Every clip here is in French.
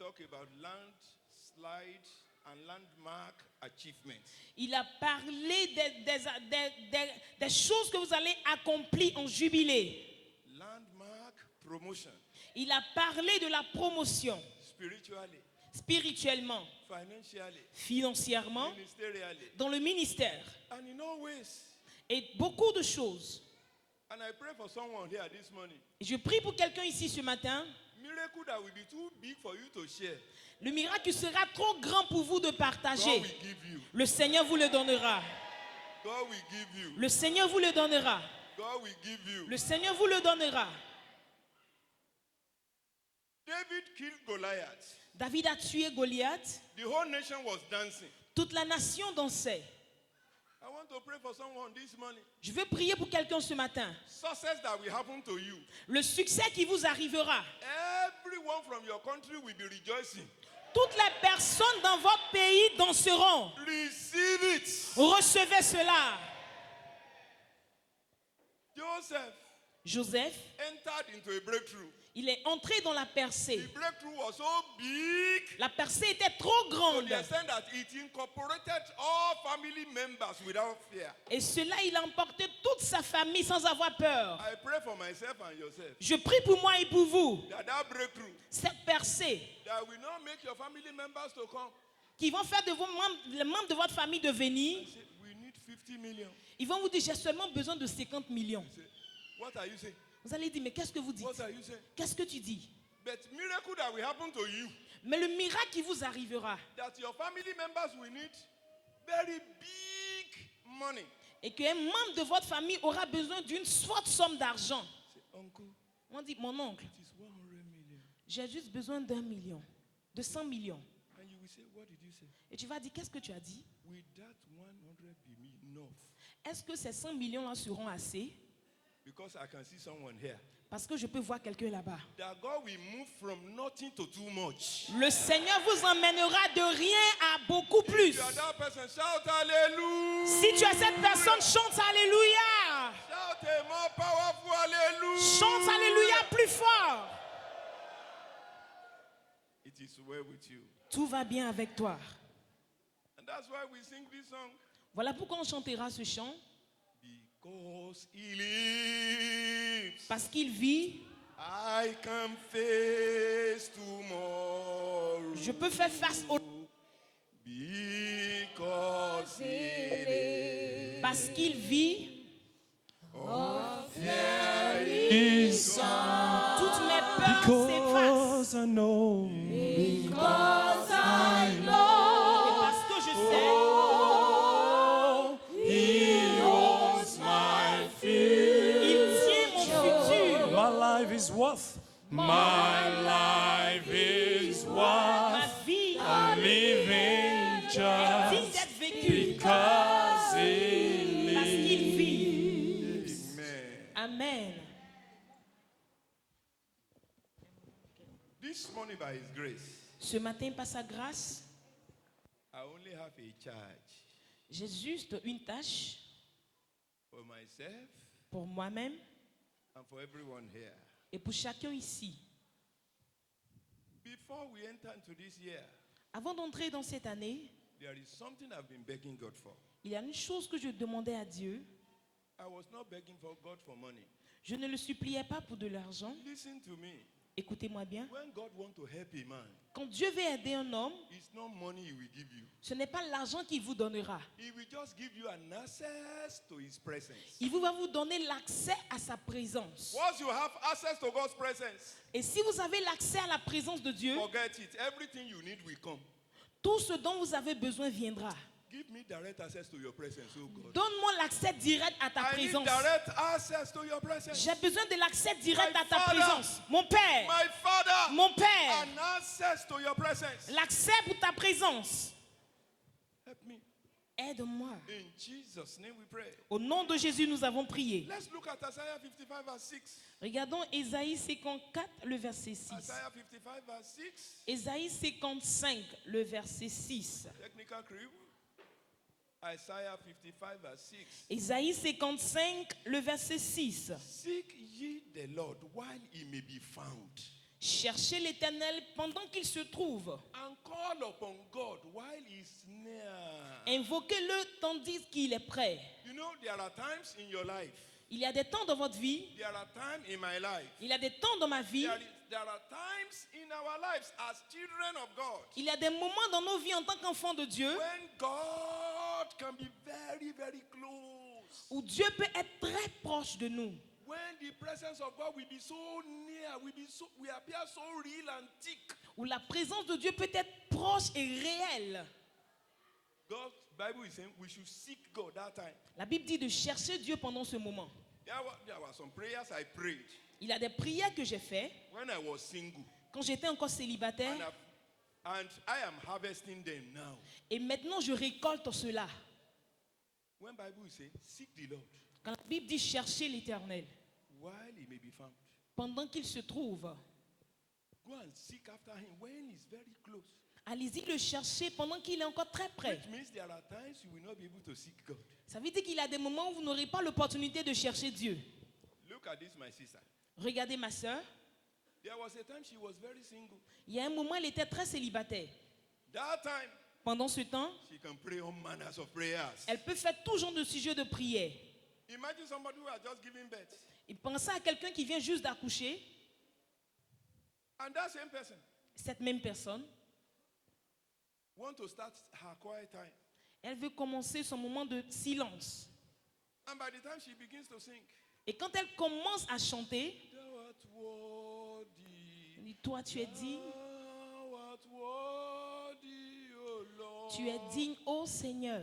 talked about landslide and landmark achievements. Il a parlé des choses que vous allez accomplir en jubilé. Landmark promotion. Il a parlé de la promotion Spiritually, spirituellement, financially, financièrement, ministerially, dans le ministère and in all ways. et beaucoup de choses. And I pray for someone here this morning. Je prie pour quelqu'un ici ce matin. Miracle that will be too big for you to share. Le miracle sera trop grand pour vous de partager. God will give you. Le Seigneur vous le donnera. God will give you. Le Seigneur vous le donnera. God will give you. Le Seigneur vous le donnera. David killed Goliath. David a tué Goliath. The whole nation was dancing. Toute la nation dansait. I want to pray for someone this morning. Je veux prier pour quelqu'un ce matin. Success that will happen to you. Le succès qui vous arrivera. Everyone from your country will be rejoicing. Toutes les personnes dans votre pays danseront. Receive it. Recevez cela. Joseph entered into a breakthrough. Il est entré dans la percée. The breakthrough was so big. La percée était trop To grande. the extent that it incorporated all family members without fear. Et cela, il a emporté toute sa famille sans avoir peur. I pray for myself and yourself. Je prie pour moi et pour vous. That breakthrough Cette percée that will not make your family members to come. qui vont faire de vos membres, les membres de votre famille de venir. Say, we need 50 million. Ils vont vous dire, j'ai seulement besoin de 50 millions. Say, what are you saying? Vous allez dire, mais qu'est-ce que vous dites? What are you saying? Qu'est-ce que tu dis? But miracle that will happen to you. Mais le miracle qui vous arrivera, That your family members will need very big money. et qu'un membre de votre famille aura besoin d'une forte somme d'argent. Say, uncle, On dit, mon oncle, it is 100 million. j'ai juste besoin d'1 million, de 100 millions. And you will say, what did you say? Et tu vas dire, qu'est-ce que tu as dit? Will that 100 be enough? Est-ce que ces 100 millions-là seront assez? Because I can see someone here. Parce que je peux voir quelqu'un là-bas. That God will move from nothing to too much. Le Seigneur vous emmènera de rien à beaucoup plus. If you are that person, shout hallelujah. Si tu es cette personne, chante Alléluia. Shout a more powerful hallelujah. Chante Alléluia plus fort. It is well with you. Tout va bien avec toi. And that's why we sing this song. Voilà pourquoi on chantera ce chant. Because he lives, Parce qu'il vit, I can face tomorrow. je peux faire face au... Because he lives. Parce qu'il vit, toutes mes peurs s'effacent. Because I know Et parce que je sais, il tient mon futur. my life is worth. My life is Ma worth vie living est digne just d'être vécue because he parce qu'il lives. vit. Amen. Amen. This morning, by his grace, Ce matin, par sa grâce, I only have a charge j'ai juste une tâche for myself pour moi-même and for everyone here. et pour chacun ici. Before we enter into this year, Avant d'entrer dans cette année, there is something I've been begging God for. il y a une chose que je demandais à Dieu. I was not begging for God for money. Je ne le suppliais pas pour de l'argent. Listen to me. Écoutez-moi bien. When God wants to help a man, Quand Dieu veut aider un homme, it's not money he will give you. ce n'est pas l'argent qu'il vous donnera. He will just give you an access to his presence. Il va vous donner l'accès à sa présence. Once you have access to God's presence, Et si vous avez l'accès à la présence de Dieu, forget it. Everything you need will come. tout ce dont vous avez besoin viendra. Give me direct access to your presence, oh God. Donne-moi l'accès direct à ta I need présence. direct access to your presence. J'ai besoin de l'accès direct My à ta Father. présence. Mon Père, My Father, mon Père, an access to your presence. l'accès pour ta présence. Help me. Aide-moi. In Jesus' name we pray. Au nom de Jésus, nous avons prié. Let's look at Isaiah 55 verse 6. Regardons Ésaïe 54, le verset 6. Isaiah 55 verse 6. Ésaïe 55, le verset 6. Technical crew. Isaiah 55 verse 6. Ésaïe 55, le verset 6. Seek ye the Lord while he may be found. Cherchez l'Éternel pendant qu'il se trouve. and call upon God while He's near. Invoquez-le tandis qu'il est prêt. You know, there are times in your life, Il y a des temps dans votre vie. there are times in my life, Il y a des temps dans ma vie. there are times in our lives as children of God Il y a des moments dans nos vies en tant qu'enfants de Dieu when God can be very, very close. où Dieu peut être très proche de nous. When the presence of God will be so near, we appear so real and thick. Où la présence de Dieu peut être proche et réelle. God's Bible is saying we should seek God that time. La Bible dit de chercher Dieu pendant ce moment. There were some prayers I prayed Il y a des prières que j'ai faites when I was single. quand j'étais encore célibataire And I am harvesting them now. et maintenant je récolte cela. When Bible is saying, seek the Lord Quand la Bible dit chercher l'Éternel while He may be found. pendant qu'il se trouve, Go and seek after Him when He's very close. allez-y le chercher pendant qu'il est encore très près. Which means there are times you will not be able to seek God. Ça veut dire qu'il y a des moments où vous n'aurez pas l'opportunité de chercher Dieu. Look at this, my sister. Regardez ma soeur, There was a time she was very single. il y a un moment elle était très célibataire. That time, Pendant ce temps, she can pray all manners of prayers. elle peut faire tout genre de sujets de prière. Imagine somebody who has just given birth. Et pensez à quelqu'un qui vient juste d'accoucher, And that same person cette même personne, want to start her quiet time. elle veut commencer son moment de silence. And by the time she begins to sing, Et quand elle commence à chanter, thou art worthy, elle dit, toi tu es digne, thou art worthy, O Lord. tu es digne, ô Seigneur.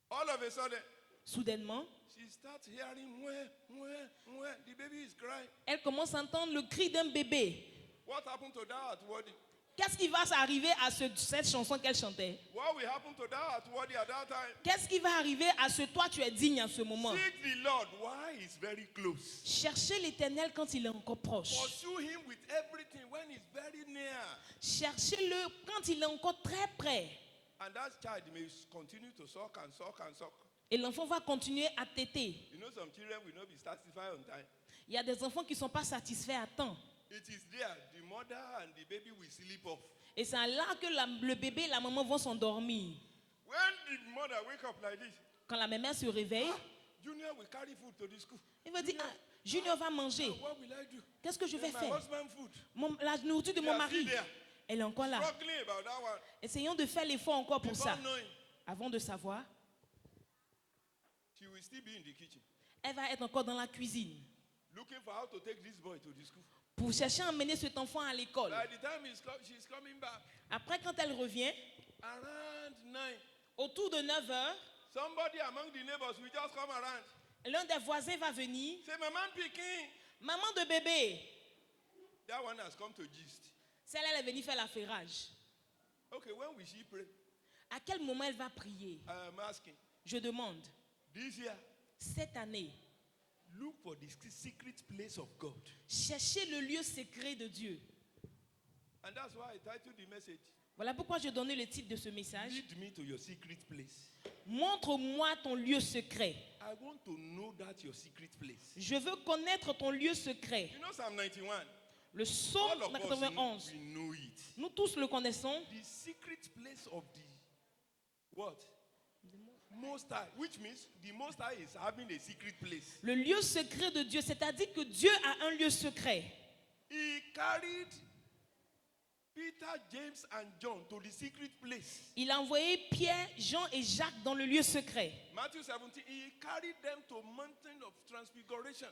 All of a sudden, Soudainement, she starts hearing, mwah, the baby is crying. elle commence à entendre le cri d'un bébé. What happened to thou art worthy? Qu'est-ce qui va arriver à cette chanson qu'elle chantait? What will happen to thou art worthy at that time? Qu'est-ce qui va arriver à ce toi tu es digne en ce moment? Seek the Lord while He's very close. Cherchez l'Éternel quand il est encore proche. Pursue Him with everything when He's very near. Cherchez-le quand il est encore très près. And that child may continue to suck and suck and suck. Et l'enfant va continuer à téter. You know, some children will not be satisfied on time. Il y a des enfants qui ne sont pas satisfaits à temps. It is there, the mother and the baby will sleep off. Et c'est là que le bébé et la maman vont s'endormir. When the mother wake up like this, Quand la maman se réveille, Junior will carry food to the school. il va dire, ah, Junior va manger. What will I do? Qu'est-ce que je vais My faire? husband food. La nourriture de They mon are still mari, there, elle est encore là. struggling about that one. Essayons de faire l'effort encore pour ça. Without knowing, Avant de savoir, she will still be in the kitchen, elle va être encore dans la cuisine looking for how to take this boy to the school. pour chercher à emmener cet enfant à l'école. By the time she's coming back, Après, quand elle revient, around 9, autour de 9 heures, somebody among the neighbors will just come around. l'un des voisins va venir. Say, Maman picking. Maman de bébé, That one has come to gist. celle-là elle est venue faire l'affairage. Okay, when will she pray? À quel moment elle va prier? I am asking. Je demande. This year, Cette année, look for the secret place of God. cherchez le lieu secret de Dieu. And that's why I titled the message, Voilà pourquoi j'ai donné le titre de ce message. Lead me to your secret place. Montre-moi ton lieu secret. I want to know that your secret place. Je veux connaître ton lieu secret. You know Psalm 91? Le psaume All of us 91. we know it. Nous tous le connaissons. The secret place of the what? Most High, which means the Most High is having a secret place. Le lieu secret de Dieu, c'est-à-dire que Dieu a un lieu secret. He carried Peter, James, and John to the secret place. Il a envoyé Pierre, Jean et Jacques dans le lieu secret. Matthew 17, he carried them to mountain of transfiguration.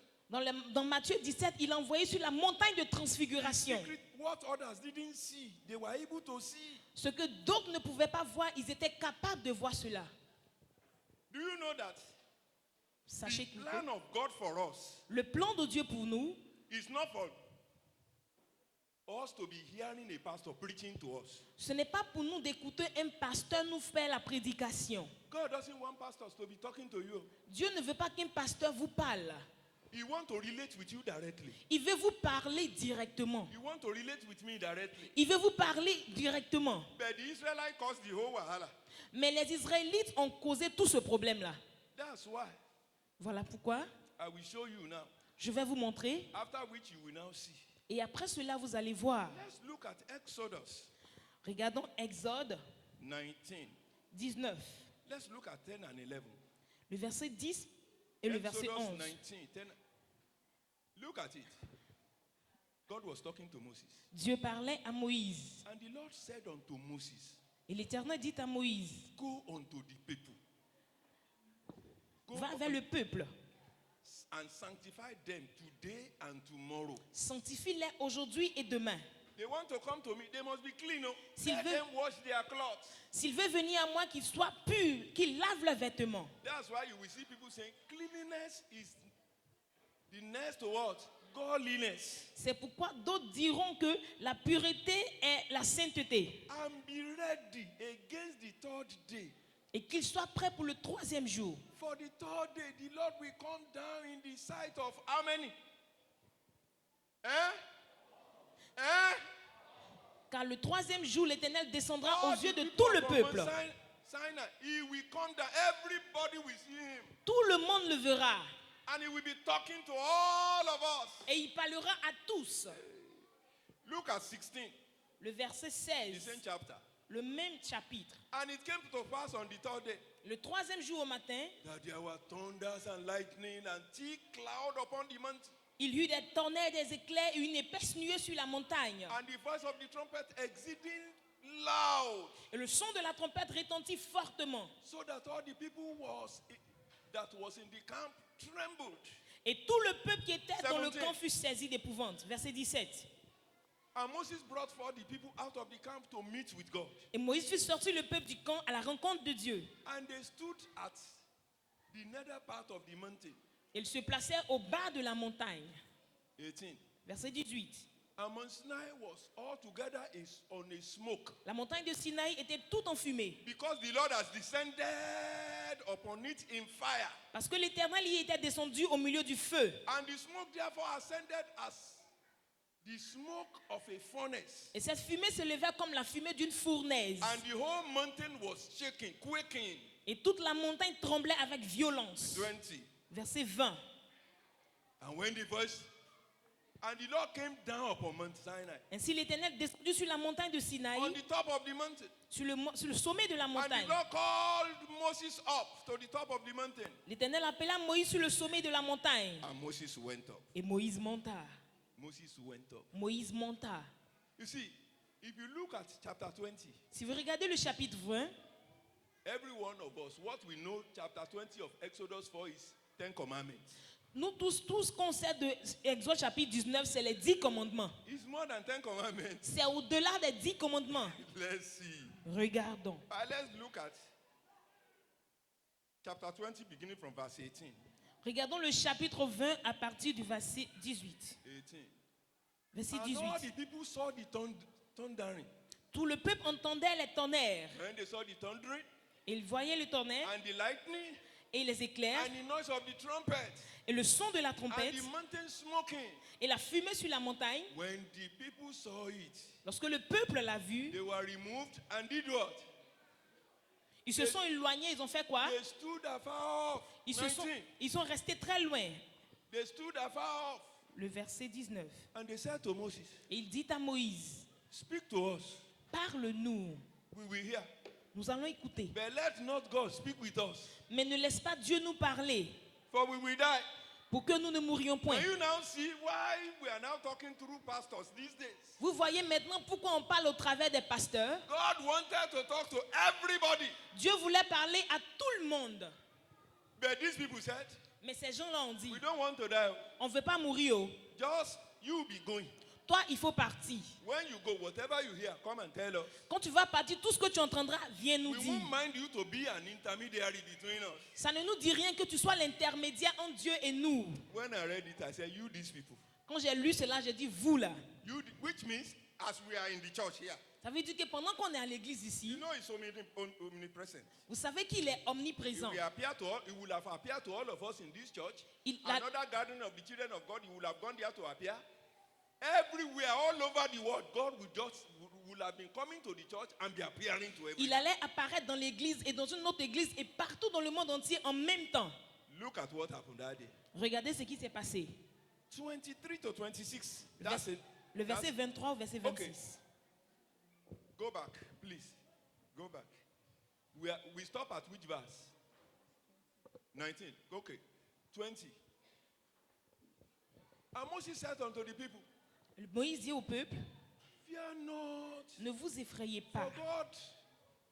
Dans Matthieu 17, il a envoyé sur la montagne de transfiguration. Secret, what others didn't see, they were able to see. Ce que d'autres ne pouvaient pas voir, ils étaient capables de voir cela. Do you know that Sachez the que plan of God for us le plan de Dieu pour nous, is not for us to be hearing a pastor preaching to us. ce n'est pas pour nous d'écouter un pasteur nous faire la prédication. God doesn't want pastors to be talking to you. Dieu ne veut pas qu'un pasteur vous parle. He wants to relate with you directly. Il veut vous parler directement. He wants to relate with me directly. Il veut vous parler directement. But the Israelites caused the whole wahala. Mais les Israélites ont causé tout ce problème-là. That's why Voilà pourquoi I will show you now. je vais vous montrer. After which you will now see Et après cela, vous allez voir. Let's look at Exodus Regardons Exode 19. 19, Let's look at 10 and 11. le verset 10 et le verset Exodus 11. 19, 10. Look at it. God was talking to Moses. Dieu parlait à Moïse. And the Lord said unto Moses, Et l'Éternel dit à Moïse, go unto the people. Go va vers le peuple, and sanctify them today and tomorrow. sanctifie-les aujourd'hui et demain. They want to come to me, they must be clean. Oh. S'il Let veut- them wash their clothes. S'il veut venir à moi, qu'il soit pur, qu'il lave leurs vêtements. That's why you will see people saying cleanliness is the next to what? Godliness. C'est pourquoi d'autres diront que la pureté est la sainteté. And be ready against the third day. Et qu'il soit prêt pour le troisième jour. For the third day, the Lord will come down in the sight of how many? Car le troisième jour, l'Éternel descendra All aux the yeux de people tout le from peuple. Mount Sinai, he will come down. Everybody will see him. Tout le monde le verra. And he will be talking to all of us. Et il parlera à tous. Look at 16, Le verset the 16, same chapter. le même chapitre. And it came to pass on the third day Le troisième jour au matin, that there were thunders and lightning and thick cloud upon the mountain, il y eut des tonnerres, des éclairs et une épaisse nuée sur la montagne. and the voice of the trumpet exceeding loud, Et le son de la trompette retentit fortement. so that all the people that was in the camp trembled. Et tout le peuple qui était dans le 17. camp fut saisi d'épouvante. Verset 17. And Moses brought forth the people out of the camp to meet with God. Et Moïse fit sortir le peuple du camp à la rencontre de Dieu. And they stood at the nether part of the mountain. Ils se placèrent au bas de la montagne. 18. Verset 18. And Mount Sinai was altogether on a smoke, La montagne de Sinaï était toute en fumée. because the Lord has descended upon it in fire. Parce que l'Éternel y était descendu au milieu du feu. And the smoke therefore ascended as the smoke of a furnace. Et cette fumée se levait comme la fumée d'une fournaise. And the whole mountain was shaking, quaking. Et toute la montagne tremblait avec violence. 20. Verset 20. And when the voice, and the Lord came down upon Mount Sinai, Ainsi l'Éternel descendu sur la montagne de on Sinaï, the top of the mountain. sur le sommet de la And montagne. the Lord called Moses up to the top of the mountain. L'Éternel appela Moïse sur le sommet de la montagne. And Moses went up. Et Moïse monta. Moses went up. Moïse monta. You see, if you look at chapter 20, Si vous regardez le chapitre 20, every one of us, what we know, chapter 20 of Exodus 4 is 10 commandments. nous tous, tout ce qu'on sait de Exode chapitre 19, c'est les 10 commandements. It's more than 10 commandments. C'est au-delà des 10 commandements. Let's see. Regardons. Let's look at chapter 20, beginning from verse 18. Regardons le chapitre 20 à partir du verset 18. 18. Verset And all 18. the people saw the thundering. Tout le peuple entendait les tonnerres. When they saw the thundering Ils voyaient le tonnerre and the lightning et les éclairs and the noise of the trumpet et le son de la and trompette the mountain smoking. et la fumée sur la montagne. When the people saw it, Lorsque le peuple l'a vu, they were removed and did what? ils se sont éloignés. Ils ont fait quoi? They stood afar off. Ils 19. sont restés très loin. They stood afar off. Le verset 19. And they said to Moses, Et il dit à Moïse, speak to us. parle-nous. We will hear. Nous allons écouter. But let not God speak with us, Mais ne laisse pas Dieu nous parler for we will die. pour que nous ne mourions point. Can you now see why we are now talking through pastors these days? Vous voyez maintenant pourquoi on parle au travers des pasteurs. God wanted to talk to everybody. Dieu voulait parler à tout le monde. But these people said, Mais ces gens-là ont dit, we don't want to die. on ne veut pas mourir. Oh. Just you be going. Toi, il faut partir. When you go, whatever you hear, come and tell us. Quand tu vas partir, tout ce que tu entendras, viens nous We dire. won't mind you to be an intermediary between us. Ça ne nous dit rien que tu sois l'intermédiaire entre Dieu et nous. When I read it, I said, you these people. Quand j'ai lu cela, j'ai dit, vous là. Which means, as we are in the church here, Ça veut dire que pendant qu'on est à l'église you ici, know it's omnipresent. vous savez qu'il est omniprésent. He will appear to all, he will have appeared to all of us in this church. Il a- Another gathering of the children of God, he will have gone there to appear. Everywhere, all over the world, God will have been coming to the church and be appearing to Il everyone. allait apparaître dans l'église et dans une autre église et partout dans le monde entier en même temps. Look at what happened that day. Regardez ce qui s'est passé. 23 to 26. That's Le verset 23 au verset Okay. 26. Go back, please. Go back. We stop at which verse? 19. Okay. 20. And Moses said unto the people, Moïse dit au peuple, fear not, ne vous effrayez for pas, God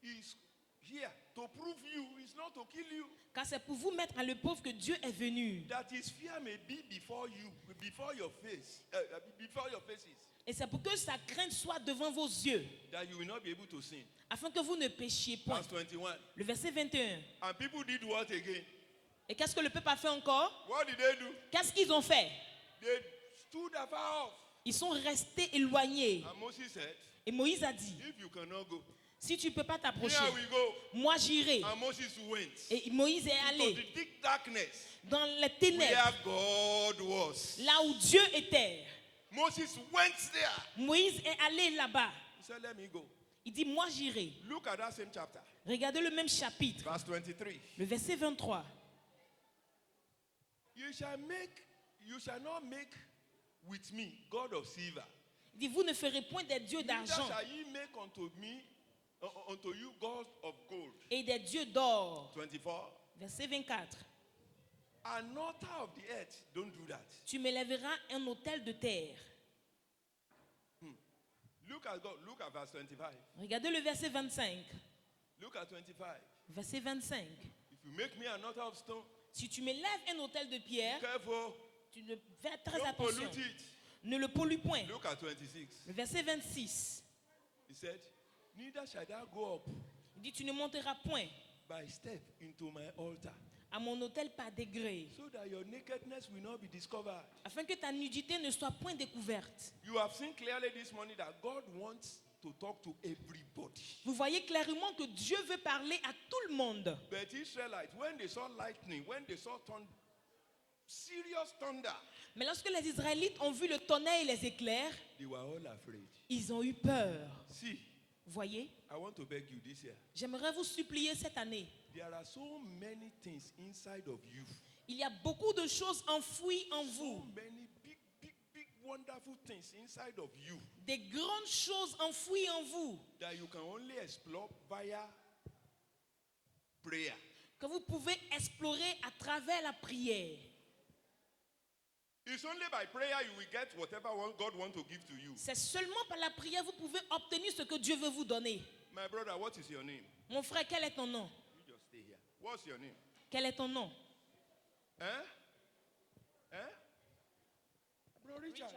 is here to prove you, is not to kill you. car c'est pour vous mettre à l'épreuve que Dieu est venu. That his fear may be before you, before your face, before your faces, Et c'est pour que sa crainte soit devant vos yeux, that you will not be able to sin. afin que vous ne péchiez point. Verse 21. Le verset 21. And people did what again? Et qu'est-ce que le peuple a fait encore? What did they do? Qu'est-ce qu'ils ont fait? They stood afar off. Ils sont restés éloignés. And Moses said, Et Moïse a dit, if you cannot go, si tu ne peux pas t'approcher, here we go. moi j'irai. And Moses went Et Moïse est to allé the thick darkness dans les ténèbres, where God was. là où Dieu était. Moses went there. Moïse est allé là-bas. He said, let me go. Il dit, moi j'irai. Look at that same chapter. Regardez le même chapitre, Verse 23. le verset 23. You shall not make with me God of silver. Il dit, vous ne ferez point des dieux Neither d'argent shall ye make unto you gods of gold. et des dieux d'or. 24. Verset 24. An altar of the earth, don't do that. Tu m'élèveras un autel de terre. Look at God. Look at verse 25. Regardez le verset 25. Look at 25. Verset 25. If you make me an altar of stone, Si tu m'élèves un autel de pierre, careful, tu ne fais très don't attention. pollute it. Ne le pollue point. Look at 26. Le verset 26. He said, neither shall thou go up Il dit, tu ne monteras point by step into my altar, à mon autel par degré, so that your nakedness will not be discovered. afin que ta nudité ne soit point découverte. You have seen clearly this morning that God wants to talk to everybody. Vous voyez clairement que Dieu veut parler à tout le monde. But Israelites, when they saw lightning, when they saw serious thunder, Mais lorsque les Israélites ont vu le tonnerre et les éclairs, they were all afraid. ils ont eu peur. See, Voyez, I want to beg you this year. j'aimerais vous supplier cette année. There are so many things inside of you. Il y a beaucoup de choses enfouies en So vous. many big, wonderful things inside of you Des grandes choses enfouies en vous that you can only explore via prayer. que vous pouvez explorer à travers la prière. It's only by prayer you will get whatever God wants to give to you. C'est seulement par la prière que vous pouvez obtenir ce que Dieu veut vous donner. My brother, what is your name? Mon frère, quel est ton nom? You just stay here. What's your name? Quel est ton nom? Huh? Huh? Bro Richard.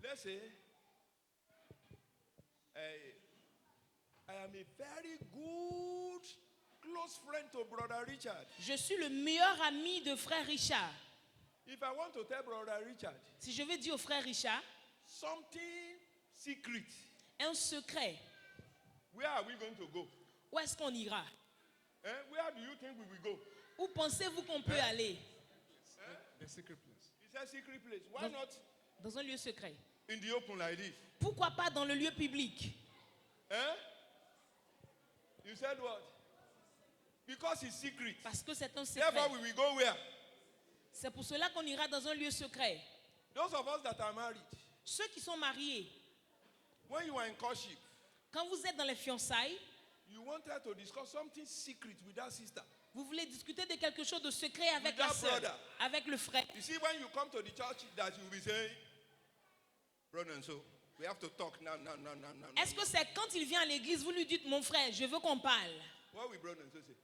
Let's say I am a very good close friend to brother Richard. Je suis le meilleur ami de frère Richard. If I want to tell brother Richard Si je veux dire au frère Richard something secret, un secret, where are we going to go? où est-ce qu'on ira? Where do you think we will go? Où pensez-vous qu'on peut aller? The secret place. It's a secret place. Why not Dans un lieu secret. in the open like this? Pourquoi pas dans le lieu public? You said what? Because it's secret. Parce que c'est un Therefore, secret. we will go where? C'est pour cela qu'on ira dans un lieu secret. Those of us that are married, Ceux qui sont mariés, when you are in courtship, quand vous êtes dans les fiançailles, you wanted to discuss something secret with that sister. vous voulez discuter de quelque chose de secret avec With la that sœur, brother. avec le frère. You see, when you come to the church, that you will be saying, brother and so, we have to talk now. Est-ce que c'est quand il vient à l'église, vous lui dites, mon frère, je veux qu'on parle? What will brother and so say?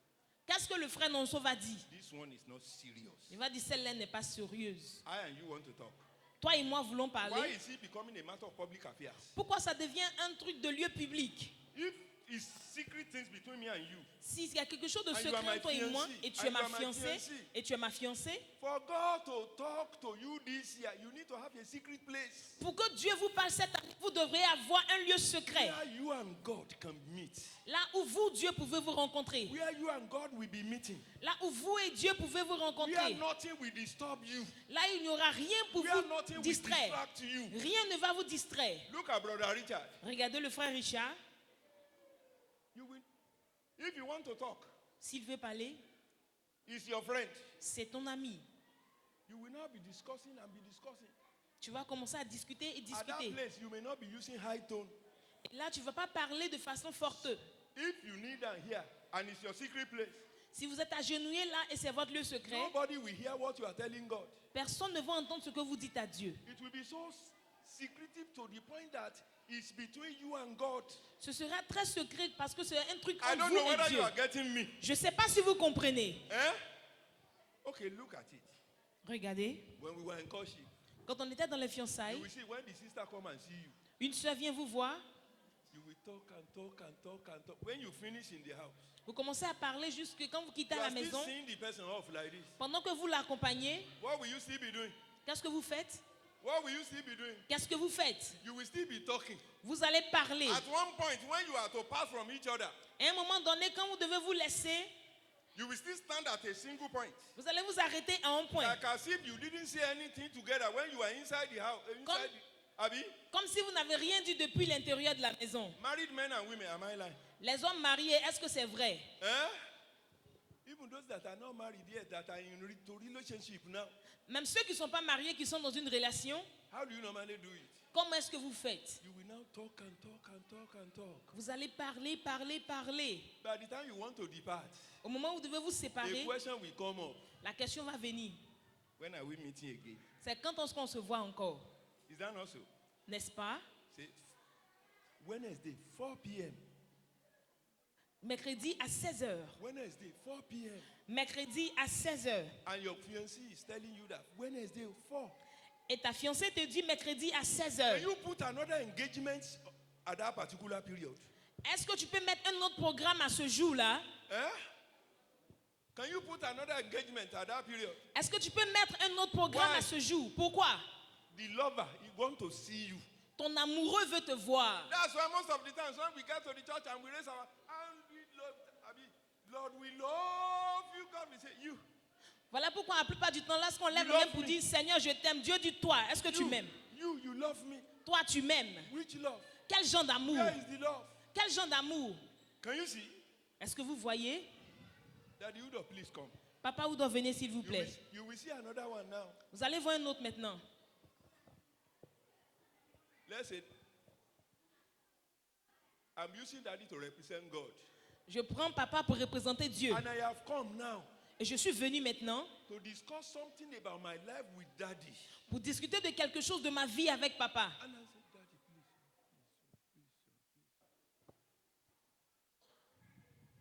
Qu'est-ce que le frère Nonso va dire? This one is not serious. Il va dire, celle-là n'est pas sérieuse. I and you want to talk. Toi et moi voulons Why parler. is it becoming a matter of public affairs? Pourquoi ça devient un truc de lieu public? If it's secret things between me and you, S'il y a quelque chose de And you secret are my entre toi et moi, fiancé. et tu And es ma you are my fiancée, fiancé. et tu es ma fiancée, for God to talk to you this year, you need to have a secret place pour que Dieu vous parle cette année, vous devriez avoir un lieu secret. where you and God can meet. Là où vous, Dieu, pouvez vous rencontrer. Where you and God will be meeting. Là où vous et Dieu pouvez vous Where rencontrer. nothing will disturb you. Là, il n'y aura rien pour Where nothing vous will distraire. distract you. Rien ne va vous distraire. Look at brother Richard. Regardez le frère Richard. You will, if you want to talk, S'il veut parler, he's your friend. c'est ton ami. You will not be discussing and be discussing. Tu vas commencer à discuter et At that discuter. place, you may not be using high tone. Et là, tu ne vas pas parler de façon forte. If you kneel down here and it's your secret place, Si vous êtes agenouillé là et c'est votre lieu secret, nobody will hear what you are telling God. personne ne va entendre ce que vous dites à Dieu. It will be so secretive to the point that it's between you and God. Ce sera très secret parce que c'est un truc I entre don't vous know et whether Dieu. you are getting me. Je ne sais pas si vous comprenez. Eh? Okay, look at it. Regardez, When we were in courtship, quand on était dans les you fiançailles, will see when the sister come and see you, une soeur vient vous voir, you will talk and talk and talk and talk. When you finish in the house, vous commencez à parler jusque quand vous quittez you la are still maison. seeing the person off like this. Pendant que vous l'accompagnez, What will you still be doing? qu'est-ce que vous faites? What will you still be doing? Qu'est-ce que vous faites? You will still be talking. Vous allez parler. At one point, when you are to pass from each other, À un moment donné, quand vous devez vous laisser, you will still stand at a single point. vous allez vous arrêter à un point. Like as if you didn't say anything together when you are inside the house. Abi, Comme si vous n'avez rien dit depuis l'intérieur de la maison. married men and women, am I lying? Les hommes mariés, est-ce que c'est vrai? Eh? Even those that are not married yet, that are in relationship now, Même ceux qui ne sont pas mariés, qui sont dans une relation, how do you normally do it? comment est-ce que vous faites? You will now talk and talk and talk and talk. Vous allez parler, parler, parler. By the time you want to depart, Au moment où vous devez vous a séparer, question will come up. la question va venir. When are we meeting again? C'est quand est-ce qu'on se voit encore? Is that not so? N'est-ce pas? Say, Wednesday, 4 p.m. Mercredi à 16h. Wednesday, 4 p.m. Mercredi à 16h. And your fiancé is telling you that Wednesday, 4. Et ta fiancée te dit mercredi à Can 16h. you put another engagement at that particular period? Est-ce que tu peux mettre un autre programme à ce jour-là? Eh? Can you put another engagement at that period? Est-ce que tu peux mettre un autre programme Why? à ce jour? Pourquoi? The lover, he want to see you. Ton amoureux veut te voir. That's why most of the times when we get to the church and we raise our hand, we love, Lord, we love you. God, we say, you. Voilà pourquoi la plupart du temps, lorsqu'on lève You le main love pour me. dire Seigneur, je t'aime, Dieu dit toi, est-ce que tu m'aimes? You love me. Toi, tu m'aimes. Which love? Quel genre d'amour? Where is the love? Quel genre d'amour? Can you see? Est-ce que vous voyez? Daddy Udo, please come. Papa Oudo, venez s'il vous You plaît. you will see another one now. Vous allez voir un autre maintenant. Let's say, I'm using daddy to represent God. Je prends papa pour représenter Dieu. And I have come now Et je suis venu maintenant to discuss something about my life with daddy. pour discuter de quelque chose de ma vie avec papa. And I said, Daddy, please.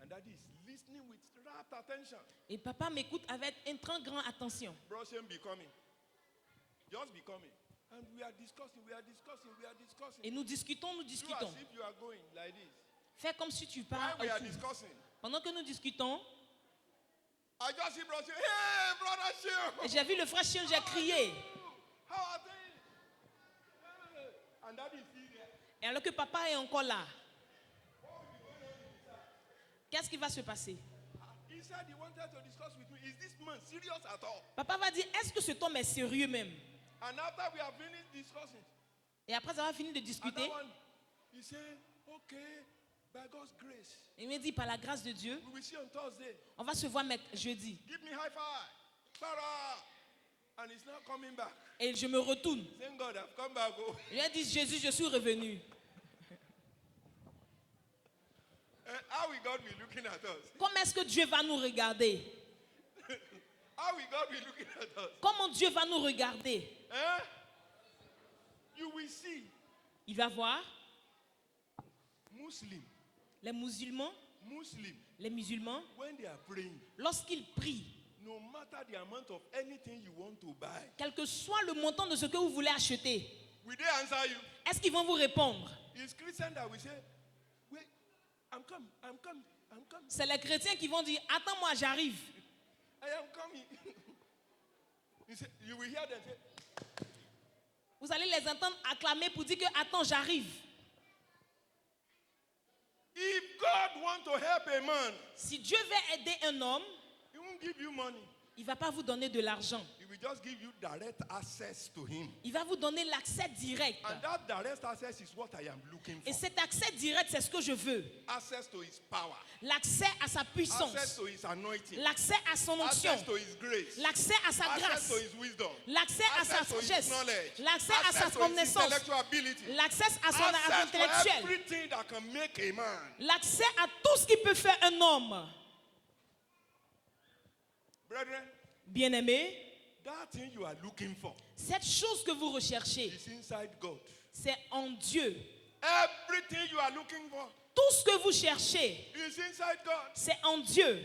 And daddy is listening with rapt attention. Et papa m'écoute avec une très grande attention. Brushing becoming. Just becoming. And we are discussing, we are discussing, we are discussing. Et nous discutons, nous Do as discutons. if you are going like this. Fais comme si tu While parles. we are autour. discussing, Pendant que nous discutons, I just see brother say, hey, brother Sheo. et j'ai vu le frère Chien, j'ai crié. How are things? And daddy is still there. Et alors que papa est encore là, qu'est-ce qui va se passer? He said he wanted to discuss with me. Is this man serious at all? Papa va dire, est-ce que cet homme est sérieux même? And after we have finished discussing, Et après avoir fini de another discuter, one, he said, okay, by God's grace, il me dit, par la grâce de Dieu, we will see on Thursday. on va se voir jeudi. Give me high five. Sarah. And he's not coming back. Et je me retourne. Thank God I've come back. Oh. Je lui ai dit, Jésus, je suis revenu. How will God be looking at us? Comment est-ce que Dieu va nous regarder? How will God be looking at us? Comment Dieu va nous regarder? Eh? You will see Il va voir Muslim, les musulmans, when they are praying, lorsqu'ils prient, no matter the amount of anything you want to buy, quel que soit le montant de ce que vous voulez acheter, will they answer you? est-ce qu'ils vont vous répondre? It's Christian that will say, wait, I'm coming. C'est les chrétiens qui vont dire, attends-moi, j'arrive. I am coming. You will hear them say, Vous allez les entendre acclamer pour dire que, attends, j'arrive. if God want to help a man, Si Dieu veut aider un homme, he won't give you money. Il ne va pas vous donner de l'argent. He will just give you direct access to him. Il va vous donner l'accès direct. And that direct access is what I am looking Et for. cet accès direct, c'est ce que je veux. Access to his power. L'accès à sa Access puissance. to his anointing. L'accès à son onction. Access to his grace. L'accès à sa Access grâce. to his wisdom. L'accès à sa Access to his sagesse. knowledge. L'accès à sa Access to his connaissance. intellectual ability. L'accès à son Access to intellectuel. everything that can make a man. L'accès à tout ce qui peut faire un homme. Brethren, Bien-aimé, that thing you are looking for cette chose que vous recherchez, is inside God. c'est en Dieu. Everything you are looking for Tout ce que vous cherchez, is inside God. c'est en Dieu.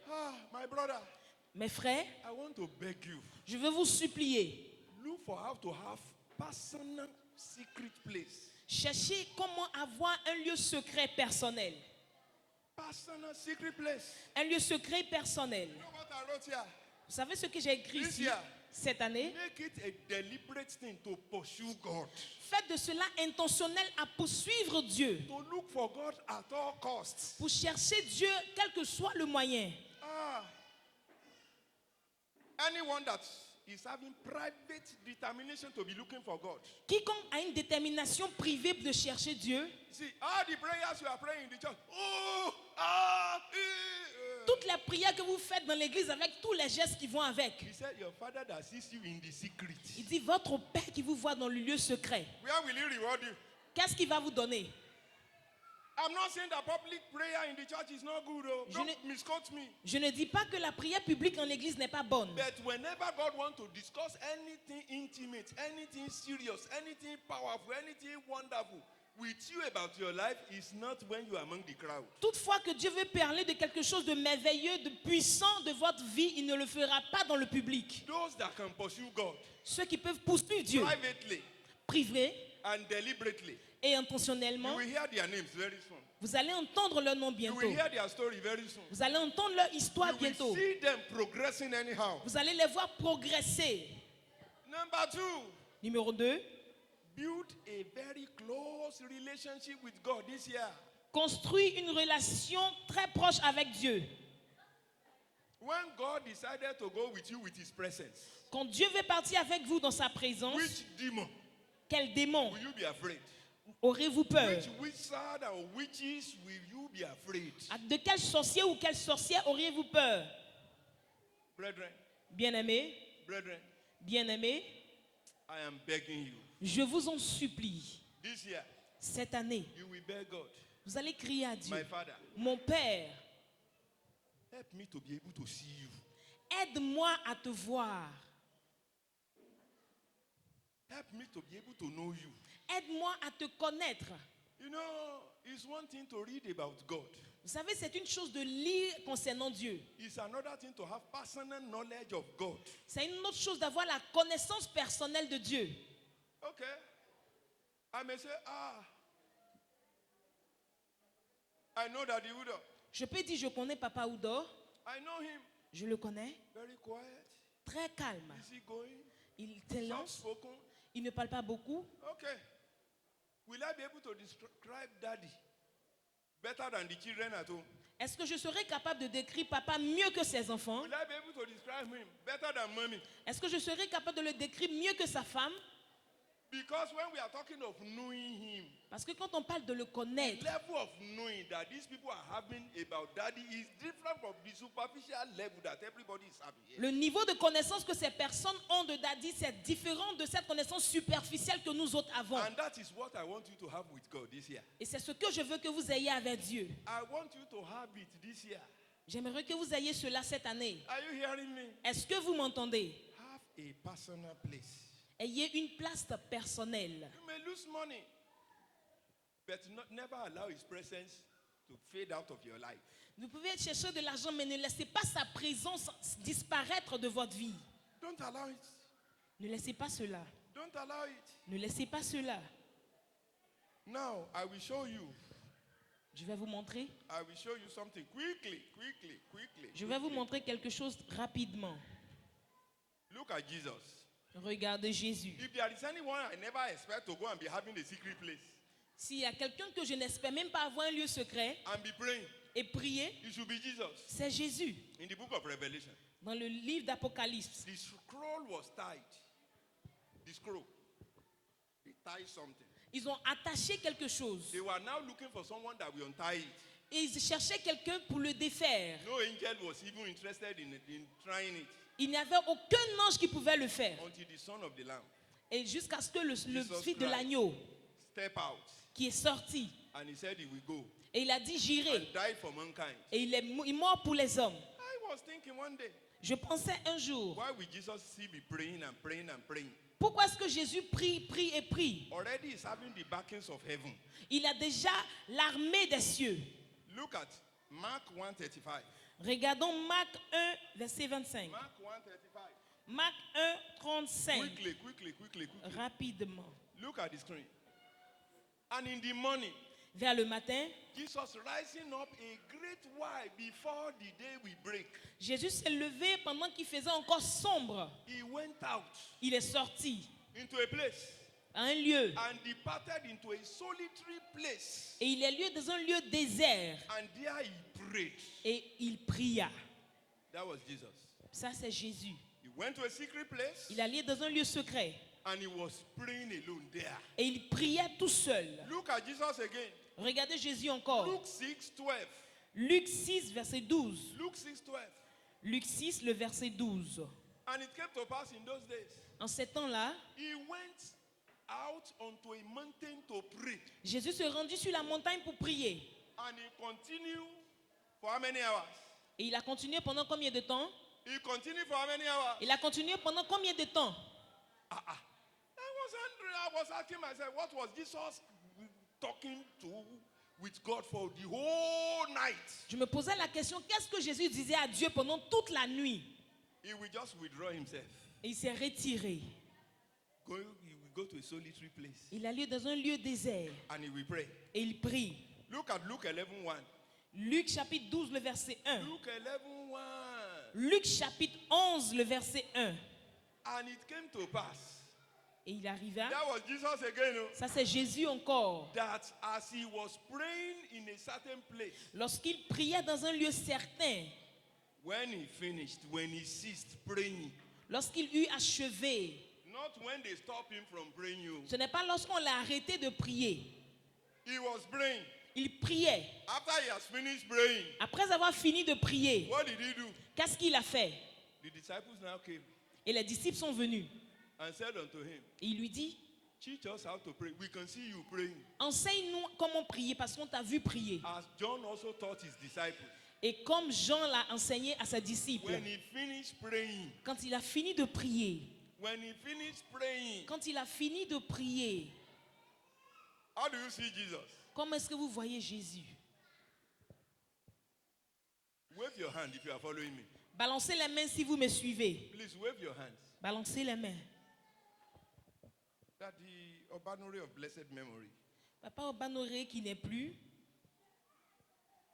Ah, my brother, Mes frères, I want to beg you. je veux vous supplier. Look for how to have personal secret place. Cherchez comment avoir un lieu secret personnel. Personal secret place. Un lieu secret personnel. You know what I wrote here? Vous savez ce que j'ai écrit This ici year. cette année? Make it a deliberate thing to pursue God. Faites de cela intentionnel à poursuivre Dieu. To look for God at all costs. Pour chercher Dieu, quel que soit le moyen. Ah. Anyone that is having private determination to be looking for God. Quiconque a une détermination privée de chercher Dieu, See, all the prayers you are praying in the church. toutes les prières que vous faites dans l'église avec tous les gestes qui vont avec. He said, your father that sees you in the secret. Il dit, votre Père qui vous voit dans le lieu secret, Where will he reward you? qu'est-ce qu'il va vous donner? I'm not saying that public prayer in the church is not good. Oh. Je Don't ne- misquote me. Je ne dis pas que la prière publique en l'église n'est pas bonne. But whenever God wants to discuss anything intimate, anything serious, anything powerful, anything wonderful with you about your life, is not when you are among the crowd. Toutefois que Dieu veut parler de quelque chose de merveilleux, de puissant de votre vie, il ne le fera pas dans le public. Those that can pursue God Ceux qui peuvent poursuivre Dieu, privately privé and deliberately, et you intentionnellement, will hear their names very soon. vous allez entendre leur nom You bientôt. will hear their story very soon. Vous allez entendre leur histoire You will bientôt. see them progressing anyhow. Vous allez les voir progresser. Number 2, Numéro 2, build a very close relationship with God this year. construis une relation très proche avec Dieu. When God decided to go with you with his presence, Quand Dieu veut partir avec vous dans sa présence, which demon quel démon will you be afraid? aurez-vous peur? Which wizard or witches will you be afraid? De quel sorcier ou quelle sorcière auriez-vous peur? Brethren, Bien-aimés, brethren, bien-aimés, I am begging you. je vous en supplie, This year, cette année, you will beg God, vous allez crier à Dieu, my Father, mon Père, help me to be able to see you. aide-moi à te voir, Help me to be able to know you. aide-moi à te connaître. You know, it's one thing to read about God. Vous savez, c'est une chose de lire concernant Dieu. It's another thing to have personal knowledge of God. C'est une autre chose d'avoir la connaissance personnelle de Dieu. Okay. I may say, I know that Udo. Je peux dire, je connais Papa Oudo, I know him. je le connais, Very quiet, très calme. easygoing, Il est lent, soft-spoken. il ne parle pas beaucoup. Okay. Will I be able to describe daddy better than the children at home? Est-ce que je serai capable de décrire Papa mieux que ses enfants? Will I be able to describe him better than mommy? Est-ce que je serai capable de le décrire mieux que sa femme? Because when we are talking of knowing him, Parce que quand on parle de le the connaître, level of knowing that these people are having about daddy is different from the superficial level that everybody is having here. le niveau de connaissance que ces personnes ont de Daddy, c'est différent de cette connaissance superficielle que nous autres avons. And that is what I want you to have with God this year. Et c'est ce que je veux que vous ayez avec Dieu. I want you to have it this year. J'aimerais que vous ayez cela cette année. Are you hearing me? Est-ce que vous m'entendez? Have a personal place. Ayez une place personnelle. You may lose money, but never allow his presence to fade out of your life. Vous pouvez chercher de l'argent, mais ne laissez pas sa présence disparaître de votre vie. Don't allow it. Ne laissez pas cela. Don't allow it. Ne laissez pas cela. Now, I will show you. Je vais vous montrer. I will show you something quickly. Je vais vous montrer quelque chose rapidement. Look at Jesus. Regardez Jésus. If there is anyone I never expect to go and be having a secret place S'il y a quelqu'un que je n'espère même pas avoir un lieu secret and be praying, et prier, it should be Jesus. c'est Jésus. In the book of Revelation, Dans le livre d'Apocalypse, The scroll was tied. The scroll. They tied something. ils ont attaché quelque chose. They were now looking for someone that will untie it. Et ils cherchaient quelqu'un pour le défaire. No angel was even interested in trying it Il n'y avait aucun ange qui pouvait le faire. until the son of the lamb Et jusqu'à ce que le Jesus fils de Christ. l'agneau, step out qui est sorti, and he said he will go et il a dit j'irai. and die for mankind. Et il est mort pour les hommes. I was thinking one day, Je pensais un jour, why will Jesus still be praying and praying and praying? pourquoi est-ce que Jésus prie, prie et prie? Already he's having the backings of heaven. Il a déjà l'armée des cieux. Look at Mark 1:35. Regardons Marc 1, verset 25. Mark 1:35. Marc 1, 35. Quickly. Rapidement. Look at the screen. And in the morning, Vers le matin, Jesus rising up a great while before the day will break. Jésus s'est levé pendant qu'il faisait encore sombre. He went out Il est sorti into a place à un lieu. and departed into a solitary place. Et il est lieu dans un lieu désert. And there he prayed. Et il pria. That was Jesus. Ça, c'est Jésus. He went to a secret place Il allait dans un lieu secret. and he was praying alone there. Et il priait tout seul. Look at Jesus again. Regardez Jésus encore. Luke 6:12. Luc 6, verset 12. Luke 6:12. Luc 6, le verset 12. And it came to pass in those days. En ces temps-là, He went out onto a mountain to pray. Jésus se rendit sur la montagne pour prier. And he continued for how many hours? Et il a continué pendant combien de temps? He continued for how many hours? Il a continué pendant combien de temps? I was asking myself, what was Jesus talking to with God for the whole night? Je me posais la question, qu'est-ce que Jésus disait à Dieu pendant toute la nuit? He will just withdraw himself. Et il s'est retiré. He will go to a solitary place Il allait dans un lieu désert. and he will pray. Et il prie. Look at Luke 11:1. Luc chapitre 12, le verset 1. Luke 11:1. Luc chapitre 11, le verset 1. And it came to pass. Et il arriva. That was Jesus again. Ça, c'est Jésus encore. That as he was praying in a certain place, Lorsqu'il priait dans un lieu certain, when he finished, when he ceased praying, lorsqu'il eut achevé, not when they stopped him from praying, ce n'est pas lorsqu'on l'a arrêté de prier. he was praying. Il priait. After he has finished praying, Après avoir fini de prier, what did he do? qu'est-ce qu'il a fait? The disciples now came Et les disciples sont venus. and said unto him, Et il lui dit, teach us how to pray. We can see you praying. enseigne-nous comment prier parce qu'on t'a vu prier. As John also taught his disciples. Et comme Jean l'a enseigné à ses disciples, When he finished praying, quand il a fini de prier, quand il a fini de prier, how do you see Jesus? comment est-ce que vous voyez Jésus? Wave your hand if you are following me. Balancez les mains si vous me suivez. Please wave your hands. Balancez les mains. That the Obanore of blessed memory. Papa Obanoré qui n'est plus,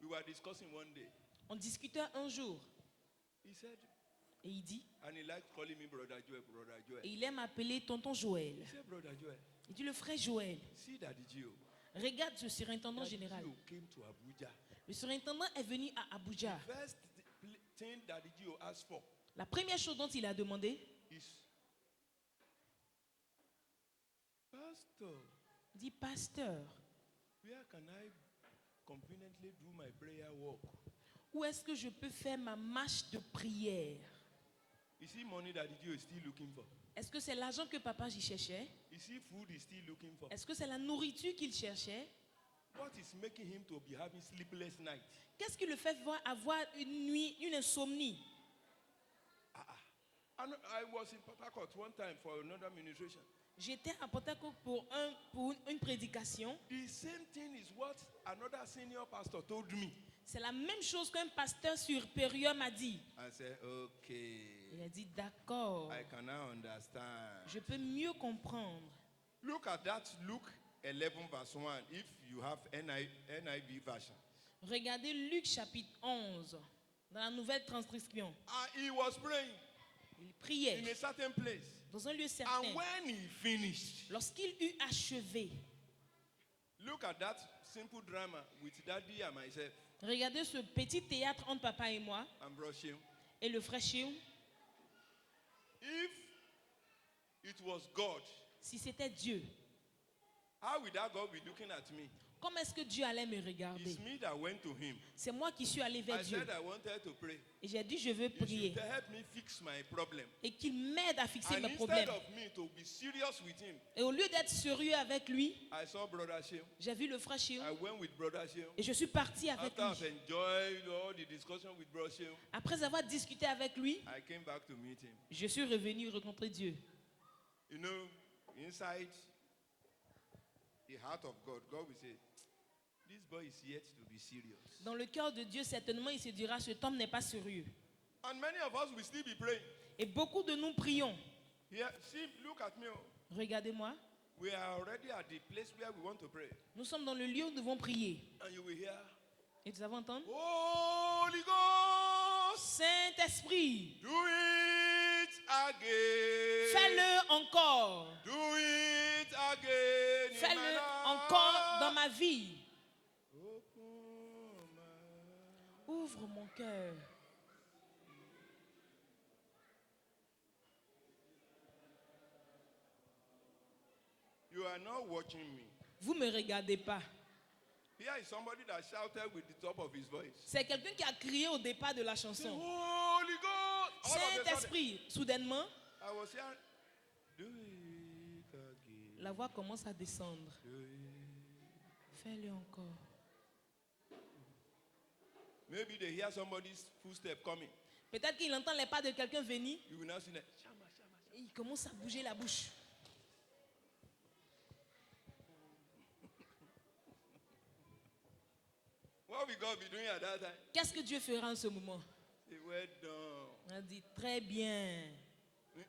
We were discussing one day. on discutait un jour He said, et il dit, and he liked calling me Brother Joel, Brother Joel. et il aime appeler tonton Joël. He said, Brother Joel, Il dit, le frère Joël, see Daddy Gio. regarde ce surintendant Daddy général. Gio came to Abuja. Le surintendant est venu à Abuja. First thing Daddy Gio asked for La première chose dont il a demandé, is, Pastor, dit, pasteur, where can I conveniently do my prayer walk? où est-ce que je peux faire ma marche de prière? Is it money Daddy Gio is still looking for? Est-ce que c'est l'argent que papa y cherchait? Is it food he's still looking for? Est-ce que c'est la nourriture qu'il cherchait? What is making him to be having sleepless nights? Qu'est-ce qui le fait avoir une nuit, une insomnie? And I was in Port Harcourt one time for another ministration. J'étais à Port-Harcourt pour une prédication. The same thing is what another senior pastor told me. C'est la même chose qu'un pasteur supérieur m'a dit. I said, okay, Il a dit, d'accord, I can now understand. je peux mieux comprendre. Look at that, Luke 11 verse 1, if you have NIV version. Regardez Luc chapitre 11, dans la nouvelle transcription. And he was praying Il in priait a certain place. dans un lieu And certain. when he finished, Lorsqu'il eut achevé, look at that simple drama with Daddy and myself regardez ce petit théâtre entre papa et moi and Bro Sheung. et le frère Chéou. If it was God, Si c'était Dieu, how would that God be looking at me? comment est-ce que Dieu allait me regarder? It's me that went to him. C'est moi qui suis allé vers I Dieu. said I wanted to pray. Et j'ai dit, je veux You prier. should help me fix my problem. Et qu'il m'aide à fixer And mes instead problèmes. of me to be serious with him, Et au lieu d'être sérieux avec lui, I saw Brother Shem. j'ai vu le frère Chéon. I went with Brother Shem. Et je suis parti avec After I've lui. enjoyed all the discussion with Brother Shem, Après avoir discuté avec lui, I came back to meet him. je suis revenu rencontrer Dieu. You know, inside the heart of God, God will say, this boy is yet to be serious. Dans le cœur de Dieu, certainement, il se dira, cet homme n'est pas sérieux. And many of us will still be praying. Et beaucoup de nous prions. Here, see, look at me. Oh. Regardez-moi, We are already at the place where we want to pray. nous sommes dans le lieu où nous devons prier. And you will hear, Et nous avons entendu, Holy Ghost, Saint-Esprit, do it again. fais-le encore. Do it again. in my Fais-le life. encore dans ma vie. Open my- Ouvre mon cœur. You are not watching me. Vous ne me regardez pas. Here is somebody that shouted with the top of his voice. C'est quelqu'un qui a crié au départ de la Say, chanson. Holy Ghost. All of a sudden, Saint-Esprit, soudainement, I was here. Do it again. la voix commence à descendre. Do it. Fais-le encore. Maybe they hear somebody's footstep coming. Peut-être qu'il entend les pas de quelqu'un venir You will now see that. Shama, shama, shama. et il commence à bouger la bouche. What will God be doing at that time? Qu'est-ce que Dieu fera en ce moment? Say, well done. On dit très bien.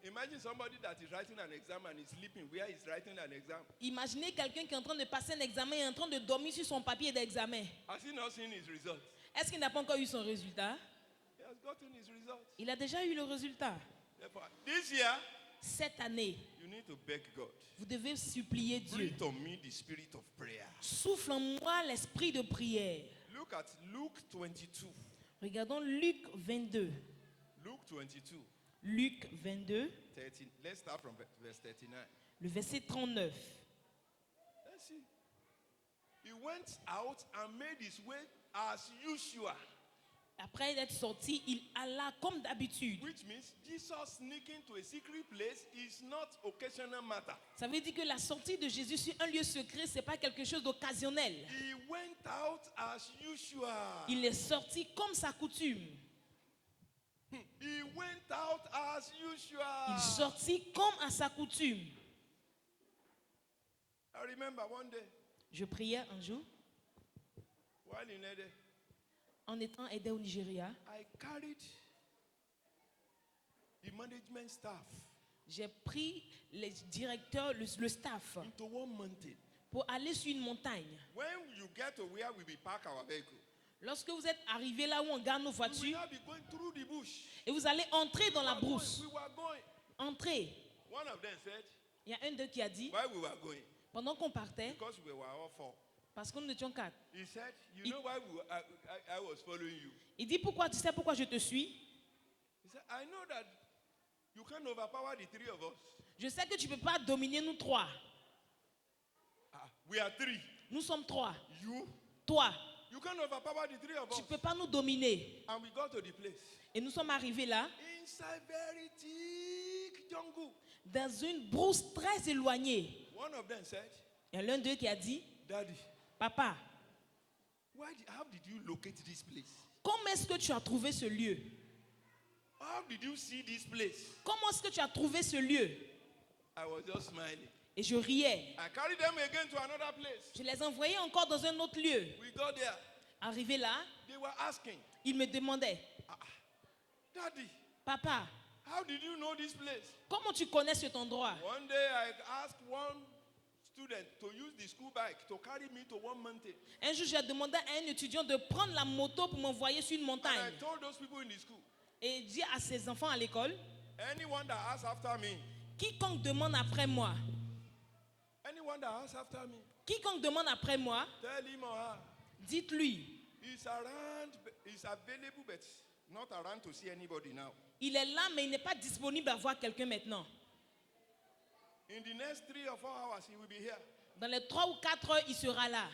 Imagine somebody that is writing an exam and is sleeping where he's writing an exam. Imaginez quelqu'un qui est en train de passer un examen et est en train de dormir sur son papier d'examen. Has he not seen his results? Est-ce qu'il n'a pas encore eu son résultat? He has gotten his results. Il a déjà eu le résultat. Therefore, this year, Cette année, you need to beg God. vous devez supplier Dieu. Breathe on me the spirit of prayer. Souffle en moi l'esprit de prière. Look at Luke 22. Regardons Luc 22. Luke 22. Luc 22, 13. Let's start from verse 39. le verset 39. Let's see. He went out and made his way as usual. Après être sorti, il alla comme d'habitude. Which means Jesus sneaking to a secret place is not occasional matter. Ça veut dire que la sortie de Jésus sur un lieu secret, ce n'est pas quelque chose d'occasionnel. He went out as usual. Il est sorti comme sa coutume. He went out as usual. Il sortit comme à sa coutume. I remember one day Je priais un jour, while in Ede, en étant aidé au Nigeria, I carried the management staff j'ai pris les directeurs, le staff, into one mountain. pour aller sur une montagne. When you get to where we will park our vehicle, Lorsque vous êtes arrivé là où on garde nos we will voitures, now be going through the bush. et vous allez entrer dans la We were going, brousse, we were going. entrez. One of them said, Il y a un d'eux qui a dit, while we were going, pendant qu'on partait, because we were all four, parce que nous étions 4, he said, you know why I was following you? il dit, pourquoi, tu sais pourquoi je te suis? He said, I know that you can't overpower the three of us. Je sais que tu ne peux pas dominer nous 3. We are three. Nous sommes 3. You, Toi, you can't overpower the three of tu us. ne peux pas nous dominer. And we got to the place. Et nous sommes arrivés là, Inside very thick jungle. dans une brousse très éloignée. One of them said, Il y a l'un d'eux qui a dit, Daddy, papa, how did you locate this place? comment est-ce que tu as trouvé ce lieu? How did you see this place? Comment est-ce que tu as trouvé ce lieu? I was just smiling. Et je riais. I carried them again to another place. Je les envoyais encore dans un autre lieu. We got there. Arrivé là, They were asking, ils me demandaient, Daddy, papa, how did you know this place? comment tu connais cet endroit? One day I asked one student to use the school bike to carry me to one mountain. Un jour, j'ai demandé à un étudiant de prendre la moto pour m'envoyer sur une And I montagne. told those people in the school, Et dit à ses enfants à l'école, anyone that asks after me, quiconque demande après moi, anyone that asks after me, quiconque demande après moi, tell him or her, dites-lui, it's around, it's available, but not around to see anybody now. Il est là, mais il n'est pas disponible à voir quelqu'un maintenant. In the next 3 or 4 hours, he will be here. Dans les 3 ou 4 heures, il sera là.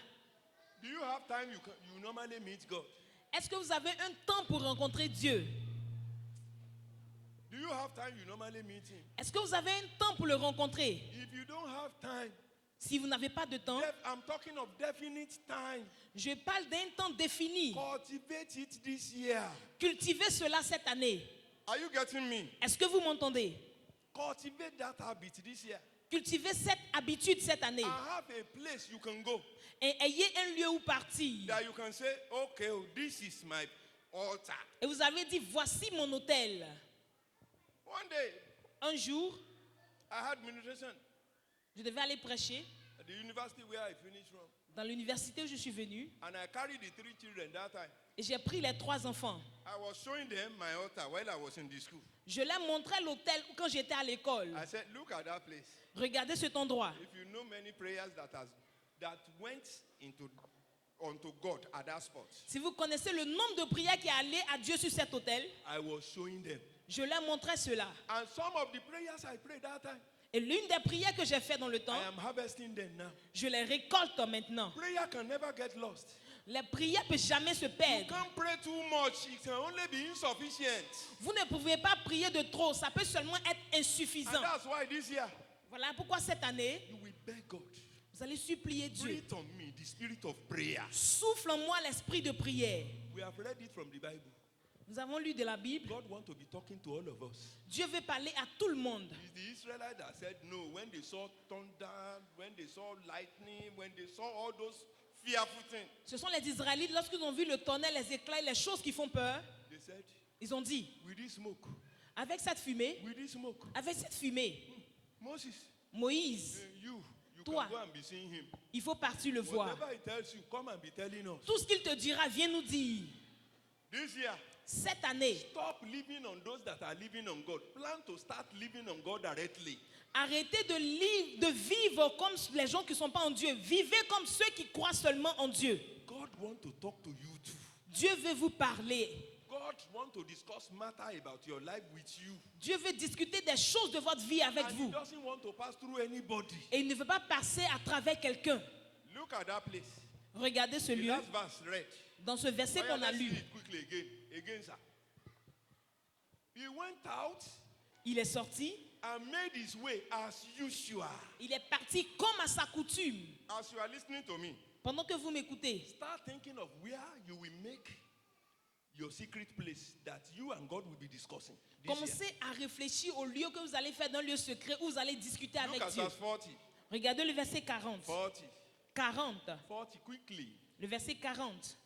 Do you have time you normally meet God? Est-ce que vous avez un temps pour rencontrer Dieu? Do you have time you normally meet him? Est-ce que vous avez un temps pour le rencontrer? If you don't have time, Si vous n'avez pas de temps, I'm talking of definite time. je parle d'un temps défini. Cultivate it this year. Cultivez cela cette année. Are you getting me? Est-ce que vous m'entendez? Cultivate that habit this year. Cultivez cette habitude cette année. And have a place you can go Et ayez un lieu où partir. that you can say, okay, oh, this is my altar. Et vous avez dit, voici mon hôtel. One day, Un jour, I had ministration je devais aller prêcher at the university where I finished from. dans l'université où je suis venu. And I carried the 3 children that time. Et j'ai pris les 3 enfants. I was showing them my altar while I was in the school. Je leur montrais l'hôtel quand j'étais à l'école. I said, look at that place. Regardez cet endroit. If you know many prayers that went unto God at that spot, Si vous connaissez le nombre de prières qui est allé à Dieu sur cet hôtel, I was showing them. je leur montrais cela. And some of the prayers I prayed that time, Et l'une des prières que j'ai fait dans le temps, I am harvesting them now. je les récolte maintenant. Prayer can never get lost. Les prières ne peuvent jamais se You perdre. can't pray too much. It can only be insufficient. Vous ne pouvez pas prier de trop. Ça peut seulement être And insuffisant. that's why this year, Voilà pourquoi cette année, you will beg God. vous allez supplier Dieu. Breathe on me the spirit of prayer. Souffle en moi l'esprit de prière. We have read it from the Bible. Nous avons lu de la Bible. God wants to be talking to all of us. Dieu veut parler à tout le monde. It's the Israelites that said no when they saw thunder, when they saw lightning, when they saw all those fearful things. Ce sont les Israélites, lorsqu'ils ont vu le tonnerre, les éclairs, les choses qui font peur, They said, ils ont dit, with this smoke, avec cette fumée, Moses, Moïse, you Toi. can go and be seeing him. il faut partir le voir. Whatever he tells you, come and be telling us. Tout ce qu'il te dira, viens nous dire. This year, Cette année, stop living on those that are living on God. Plan to start living on God directly. arrêtez de vivre comme les gens qui ne sont pas en Dieu. Vivez comme ceux qui croient seulement en Dieu. God wants to talk to you too. Dieu veut vous parler. God wants to discuss matter about your life with you. Dieu veut discuter des choses de votre vie avec And vous. he doesn't want to pass through anybody. Et il ne veut pas passer à travers quelqu'un. Look at that place. Regardez ce The lieu. last verse read. Dans ce verset Oh, yeah, qu'on a let's lu, read it quickly again. Again, sir. He went out il est sorti. and made his way as usual. Il est parti comme à sa coutume. As you are listening to me, Pendant que vous m'écoutez, start thinking of where you will make your secret place that you and God will be discussing this year. commencez à réfléchir au lieu que vous allez faire dans un lieu secret où vous allez discuter Look avec at Dieu. verse 40. Regardez le verset 40. 40. 40. Quickly. Le verset 40.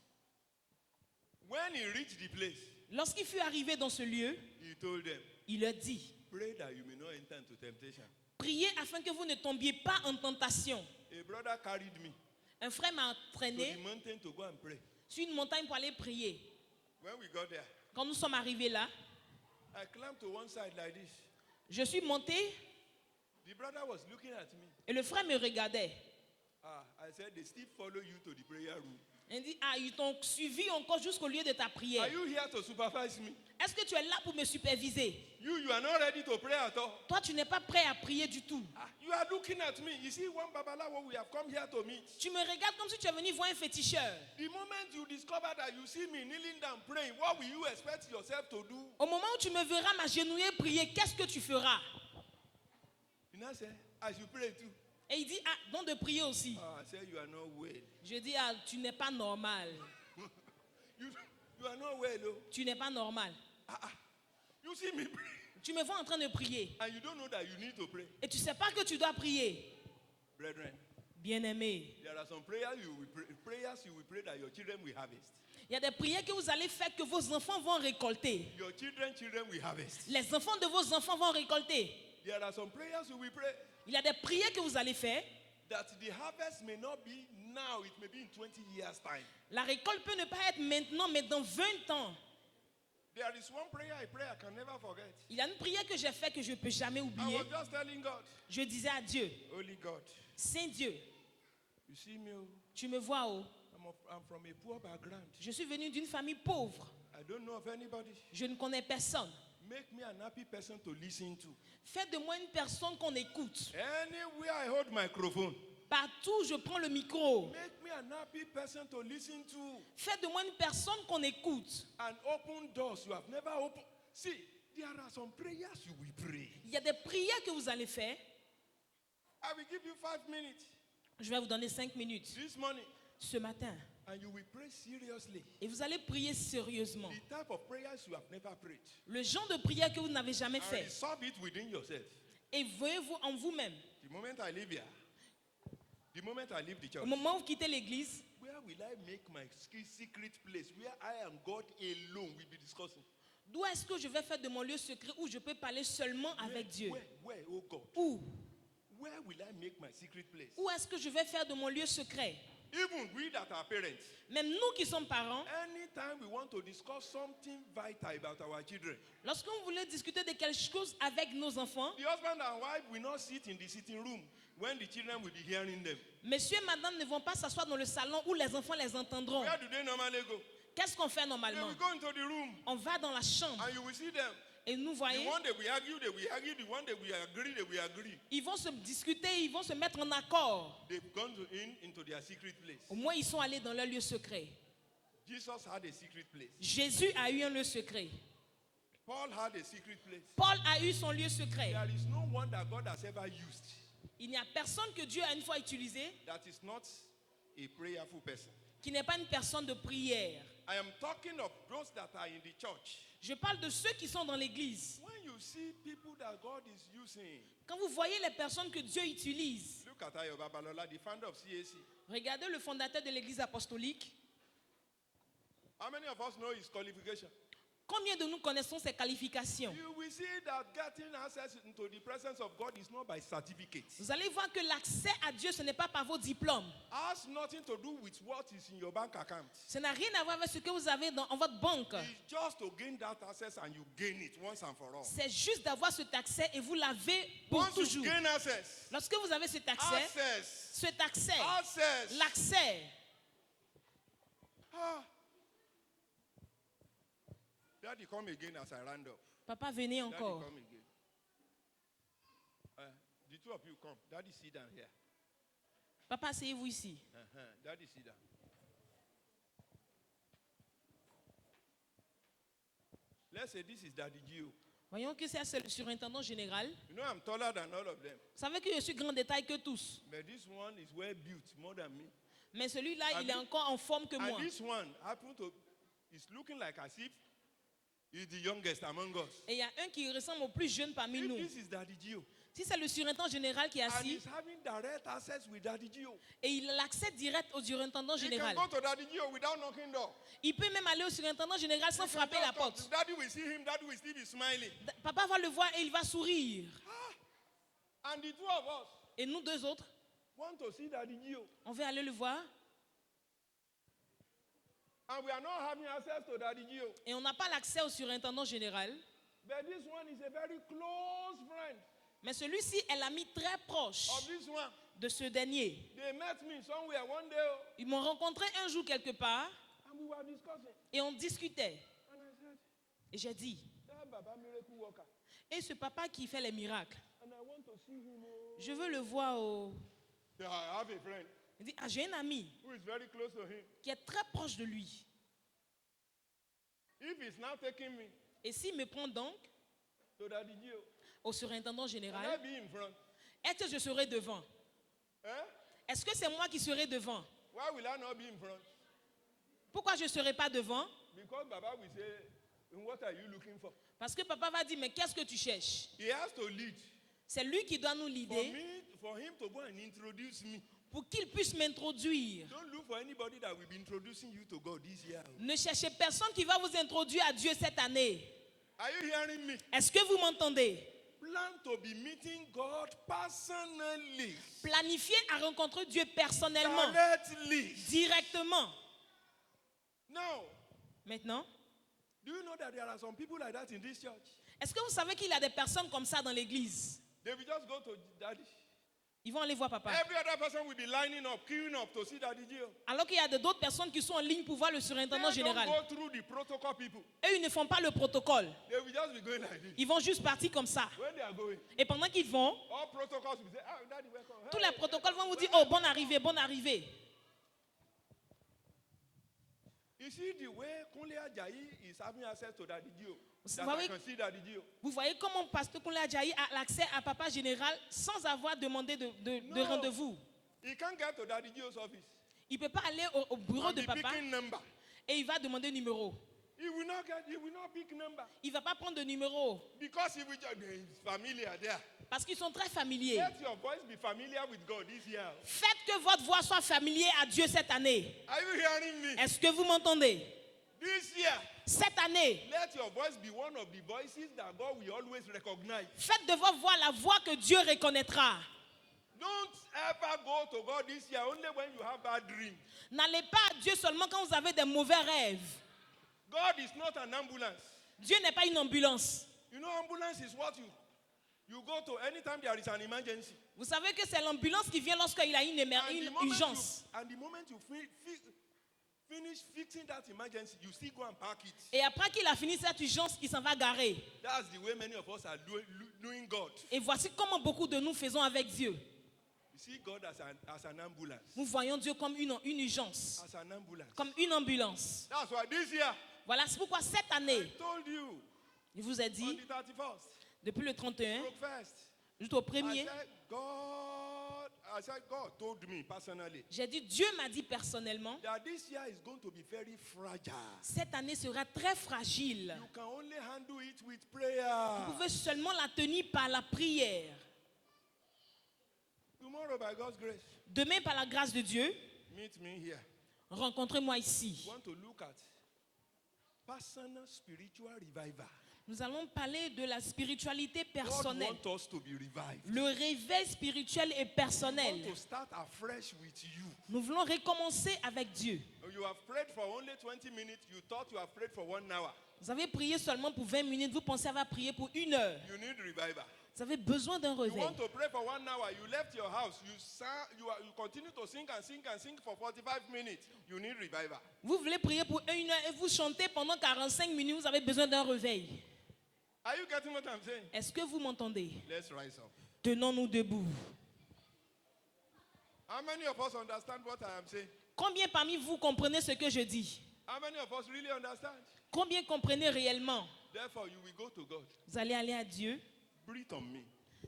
When he reached the place, Lorsqu'il fut arrivé dans ce lieu, he told them, il leur dit, pray that you may not enter into temptation. priez afin que vous ne tombiez pas en tentation. A brother carried me Un frère m'a to entraîné the mountain to go and pray. sur une montagne pour aller prier. When we got there, Quand nous sommes arrivés là, I climbed to one side like this. je suis monté The brother was looking at me. et le frère me regardait. I said, they still follow you to the prayer room. Il dit, ah, ils t'ont suivi encore jusqu'au lieu de ta prière. Are you here to supervise me? Est-ce que tu es là pour me superviser? You are not ready to pray at all. Toi, tu n'es pas prêt à prier du tout. You are looking at me. You see one babalawo we have come here to meet. Tu me regardes comme si tu es venu voir un féticheur. The moment you discover that you see me kneeling down praying, what will you expect yourself to do? Au moment où tu me verras m'agenouiller prier, qu'est-ce que tu feras? You know, say, I should pray too. Et il dit, ah, donc de prier aussi. I said, you are not well. Je dis, ah, tu n'es pas normal. You are not well, oh. Tu n'es pas normal. You see me pray, Tu me vois en train de prier. and you don't know that you need to pray. Et tu ne sais pas que tu dois prier. Brethren, Bien-aimé, there are some prayers you will pray that your children will harvest. il y a des prières que vous allez faire que vos enfants vont récolter. Your children will harvest. Les enfants de vos enfants vont récolter. There are some prayers you will pray Il y a des prières que vous allez faire. that the harvest may not be now, it may be in 20 years' time. La récolte peut ne pas être maintenant, mais dans 20 ans. There is one prayer I pray I can never forget. Il y a une prière que j'ai faite que je ne peux jamais I oublier. was just telling God, Je disais à Dieu, Holy God, Saint Dieu, you see me, oh, tu me vois, oh, I'm I'm from a poor background. Je suis venu d'une famille pauvre. I don't know of anybody. Je ne connais personne. Make me an happy person to listen to. Faites de moi une personne qu'on écoute. Anywhere I hold microphone, Partout, je prends le micro. make me an happy person to listen to. Faites de moi une personne qu'on écoute. And open doors you have never opened. See, there are some prayers you will pray. Il y a des prières que vous allez faire. I will give you 5 minutes Je vais vous donner 5 minutes this morning, ce matin. and you will pray seriously. Et vous allez prier sérieusement. The type of prayers you have never prayed. Le genre de prière que vous n'avez jamais And fait. resolve it within yourself. Et voyez-vous en vous-même. The moment I leave here, the moment I leave the Au church, moment où vous quittez l'église, where will I make my secret place where I am God alone? We'll be discussing. d'où est-ce que je vais faire de mon lieu secret où je peux parler seulement avec Dieu? Where, oh God? Où? Where will I make my secret place? Où est-ce que je vais faire de mon lieu secret? Even we that are parents, Même nous qui sommes parents, anytime we want to discuss something vital about our children, lorsqu'on voulait discuter de quelque chose avec nos enfants, the husband and wife will not sit in the sitting room when the children will be hearing them. monsieur et madame ne vont pas s'asseoir dans le salon où les enfants les entendront. Where do they normally go? Qu'est-ce qu'on fait They normalement? will go into the room On va dans la chambre and you will see them. et nous The voyons, one they will argue, they will argue. The one they will agree, they will agree. ils vont se discuter, ils vont se mettre en accord. They've gone into their secret place. Au moins, ils sont allés dans leur lieu secret. Jesus had a secret place. Jésus a eu un lieu secret. Paul had a secret place. Paul a eu son lieu secret. There is no one that God has ever used Il n'y a personne que Dieu a une fois utilisé that is not a prayerful person. qui n'est pas une personne de prière. I am talking of those that are in the church. Je parle de ceux qui sont dans l'église. When you see people that God is using, Quand vous voyez les personnes que Dieu utilise, look at Ayo Babalola, the founder of CAC. regardez le fondateur de l'église apostolique. How many of us know his qualification? Combien de nous connaissons ses qualifications? You will see that getting access into the presence of God is not by certificates. Vous allez voir que l'accès à Dieu, ce n'est pas par vos diplômes. Has nothing to do with what is in your bank account. Ça n'a rien à voir avec ce que vous avez en votre banque. It's just to gain that access and you gain it once and for all. C'est juste d'avoir cet accès et vous l'avez pour Once you toujours. gain access, Lorsque vous avez cet accès, l'accès, Ah. Daddy, come again as I round up. papa, venez Daddy, encore. come again. The two of you come. Daddy, sit down here. Papa, asseyez-vous ici. Daddy, sit down. Let's say this is Daddy Gio. Voyons que c'est le surintendant général. You know I'm taller than all of them. Vous savez que je suis grand de taille que tous. But this one is well built, more than me. Mais celui-là, And il est thi- encore en forme que moi. And this one happened to, is looking like as if he's the youngest among us. Et il y a un qui ressemble au plus jeune parmi If nous. this is Daddy Gio, Si c'est le surintendant général qui est and assis, he's having direct access with Daddy Gio, et il a l'accès direct au surintendant he can général. go to Daddy Gio without knocking door. Il peut même aller au surintendant général sans He can frapper just la come. porte. Daddy will see him, Daddy will still be smiling. Papa va le voir et il va sourire. And the two of us Et nous deux autres, want to see Daddy Gio. on veut aller le voir. And we are not having access to Daddy Gio. Et on n'a pas l'accès au surintendant général. But this one is a very close friend Mais celui-ci est l'ami très proche of this one. de ce dernier. They met me somewhere one day, Ils m'ont rencontré un jour quelque part and we were discussing. et on discutait. And I said, Et j'ai dit, that Baba miracle worker. et ce papa qui fait les miracles, And I want to see him. je veux le voir au... Yeah, I have a friend Il dit, ah, j'ai un ami who is very close to him. qui est très proche de lui. If he's now taking me Et s'il me prend donc to Daddy Gio, au surintendant can I général, be in front? est-ce que je serai devant? Eh? Est-ce que c'est moi qui serai devant? Why will I not be in front? Pourquoi je ne serai pas devant? Because Baba will say, what are you looking for? Parce que papa va dire, mais qu'est-ce que tu cherches? He has to lead. C'est lui qui doit nous leader For him to go and introduce me. pour qu'il puisse m'introduire. Don't look for anybody that will be introducing you to God this year. Ne cherchez personne qui va vous introduire à Dieu cette année. Are you hearing me? Est-ce que vous m'entendez? Plan to be meeting God personally. Planifiez à rencontrer Dieu personnellement, Directly. directement. Now, Maintenant, do you know that there are some people like that in this church? est-ce que vous savez qu'il y a des personnes comme ça dans l'église? They will just go to Daddy. Ils vont aller voir papa. Every other person will be lining up, queuing up to see Daddy Gio. Alors qu'il y a d'autres personnes qui sont en ligne pour voir le surintendant They don't général. go through the protocol people. Eux, ils ne font pas le protocole. They will just be going like this. Ils vont juste partir comme ça. When they are going, Et pendant qu'ils vont, all protocols will say, "Ah, Daddy, welcome." tous Hey, les protocoles vont vous dire, oh, bonne arrivée, bonne arrivée. You see the way Kunle Ajayi is having access to Daddy Gio. Vous That voyez- I can see Daddy Gio. Vous voyez comment Pasteur Koulé Adjaï a l'accès à papa général sans avoir demandé de No. rendez-vous. He can't get to Daddy Gio's office. Il ne peut pas aller au bureau And de be papa picking number. et il va demander un numéro. He will not pick number. Il ne va pas prendre de numéro Because he will just, there is familiar there. parce qu'ils sont très familiers. Let your voice be familiar with God this year. Faites que votre voix soit familière à Dieu cette année. Are you hearing me? Est-ce que vous m'entendez? This year, Cette année, let your voice be one of the voices that God will always recognize. faites de votre voix la voix que Dieu reconnaîtra. Don't ever go to God this year only when you have bad dreams. N'allez pas à Dieu seulement quand vous avez des mauvais rêves. God is not an ambulance. Dieu n'est pas une ambulance. You know, ambulance is what you go to anytime there is an emergency. Vous savez que c'est l'ambulance qui vient lorsqu'il y a une urgence. And the moment you finish fixing that emergency, you still go and park it. Et après qu'il a fini cette urgence, il s'en va garer. That's the way many of us are doing God. Et voici comment beaucoup de nous faisons avec Dieu. You see God as an ambulance. Nous voyons Dieu comme une urgence, As an ambulance. comme une ambulance. That's why this year, Voilà, c'est pourquoi cette I année, told you, je vous ai on dit, the 31st, depuis le 31 stroke first, jusqu'au I 1er, said, God told me personally j'ai dit, Dieu m'a dit personnellement, that this year is going to be very fragile. cette année sera très fragile. You can only handle it with Vous prayer. pouvez seulement la tenir par la prière. Tomorrow, by God's grace, Demain, par la grâce de Dieu, meet me here. rencontrez-moi ici. We want to look at personal spiritual revival. Nous allons parler de la spiritualité God personnelle. wants us to be revived. Le réveil spirituel et We personnel. want to start afresh with you. Nous voulons recommencer avec Dieu. You have prayed for only 20 minutes. You thought you have prayed for 1 hour. Vous avez prié seulement pour 20 minutes, vous pensez avoir prié pour 1 heure. You need revival. Vous avez besoin d'un You réveil. want to pray for 1 hour. You left your house. You continue to sing and sing and sing for 45 minutes. You need revival. Vous voulez prier pour 1 heure et vous chantez pendant 45 minutes, vous avez besoin d'un réveil. Are you getting what I'm saying? Est-ce que vous m'entendez? Let's rise up. Tenons-nous debout. How many of us understand what I am saying? Combien parmi vous comprenez ce que je dis? How many of us really understand? Combien comprenez réellement? Therefore, you will go to God. Vous allez aller à Dieu. Breathe on me.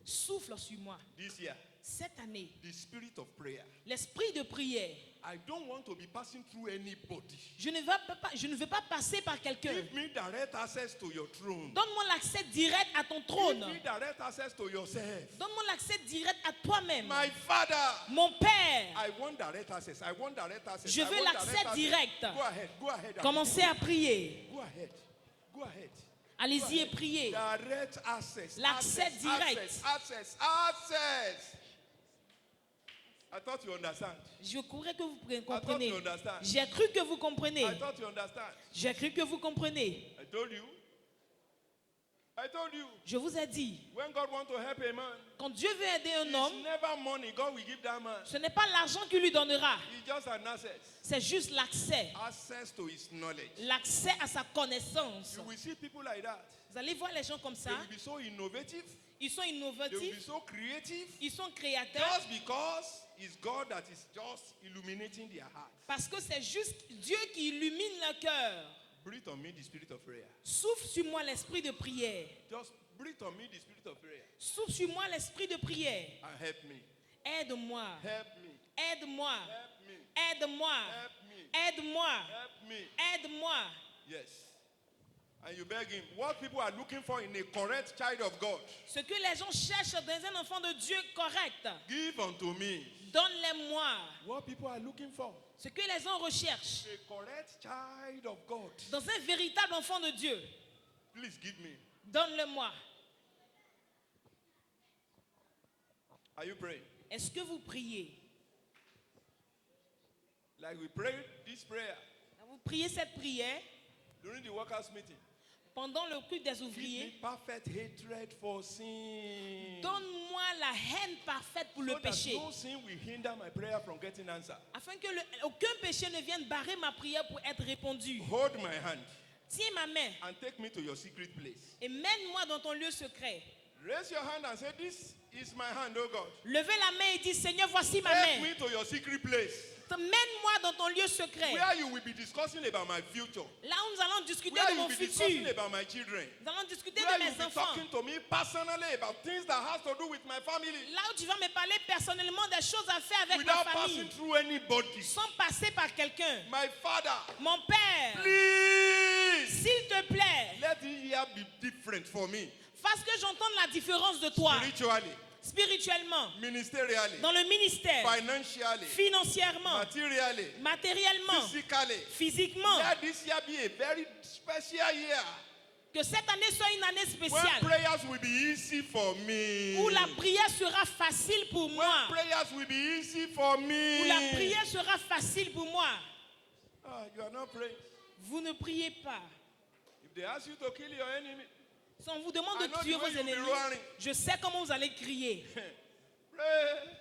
Souffle sur moi. This year, Cette année, the spirit of prayer. l'esprit de prière. I don't want to be passing through anybody. Je ne veux pas passer par quelqu'un. Give me direct access to your throne. Donne-moi l'accès direct à ton Give trône. me direct access to yourself. Donne-moi l'accès direct à toi-même. My Father, Mon Père, I want direct access. I want direct access. Je I veux want l'accès direct. Go ahead. Go ahead. commencez à prier. Go ahead. Go ahead. Allez-y et priez. Direct access. L'accès Access, direct. Access. Access. I thought you understand. Je crois que vous I thought comprenez. you understand. J'ai cru que vous comprenez. I thought you understand. J'ai cru que vous comprenez. I told you. I told you. Je vous ai dit, When God wants to help a man, quand Dieu veut aider un homme, it's never money God will give that man. ce n'est pas l'argent qu'il lui donnera. It's just an access. C'est juste l'accès. Access to his knowledge. L'accès à sa connaissance. You will see people like that. Vous allez voir les gens comme They ça. will be so innovative. Ils sont They will be innovatifs. so creative. Ils sont créateurs. Just because it's God that is just illuminating their heart. Parce que c'est juste Dieu qui illumine leur cœur. Breathe on me the spirit of prayer. Souffle sur moi l'esprit de prière. Just breathe on me the spirit of prayer. Souffle sur moi l'esprit de prière. And help me. Aide-moi. Help me. Aide-moi. Help me. Aide-moi. Help me. Aide-moi. Help me. Aide-moi. Yes. And you beg him. What people are looking for in a correct child of God. Ce que les gens cherchent dans un enfant de Dieu correct, Give unto me. donne-les-moi. What people are looking for. Ce que les gens recherchent A correct child of God. dans un véritable enfant de Dieu, Please give me. donne-le-moi. Are you praying? Est-ce que vous priez? Like we prayed this prayer Vous priez cette prière during the workers' meeting. pendant le culte des Give me ouvriers, perfect hatred for sin. donne-moi la haine parfaite pour le So that péché, no sin will hinder my prayer from getting answered. afin que aucun péché ne vienne barrer ma prière pour être répondue. Hold my hand Tiens ma main and take me to your secret place. et mène-moi dans ton lieu secret. Raise your hand and say, this is my hand, oh God. Levez la main et dis, Seigneur, voici ma Take main. me to your secret place. Mène-moi dans ton lieu secret. Where you will be discussing about my future. Là où nous allons discuter Where de you mon will be discussing futur. about my children. Nous allons discuter Where de you mes will be enfants. talking to me personally about things that has to do with my family. Là où tu vas me parler personnellement des choses à faire avec ma Without famille. passing through anybody. Sans passer par quelqu'un. My father, Mon père, please. s'il te plaît, Let the year be different for me. fasse que j'entende la différence de toi. Spiritually, Spirituellement, ministerially, dans le ministère, financially, financièrement, materially, matériellement, physically. physiquement. Let this year be a very special year. Que cette année soit une année When spéciale. prayers will be easy for me. Où la prière sera facile pour When moi. prayers will be easy for me. Où la prière sera facile pour moi. Ah, you are not praying. Vous ne priez pas. If they ask you to kill your enemy, Si on vous demande I de know tuer the way vos you'll be ennemis, roaring. je sais comment vous allez crier. pray.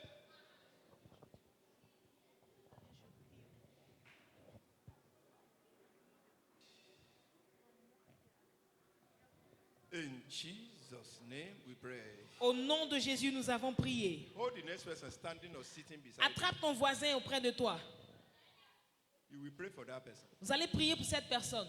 In Jesus' name we pray. Au nom de Jésus, nous avons prié. Hold the next person standing or sitting beside you. Attrape ton voisin auprès de toi. You will pray for that person. Vous allez prier pour cette personne.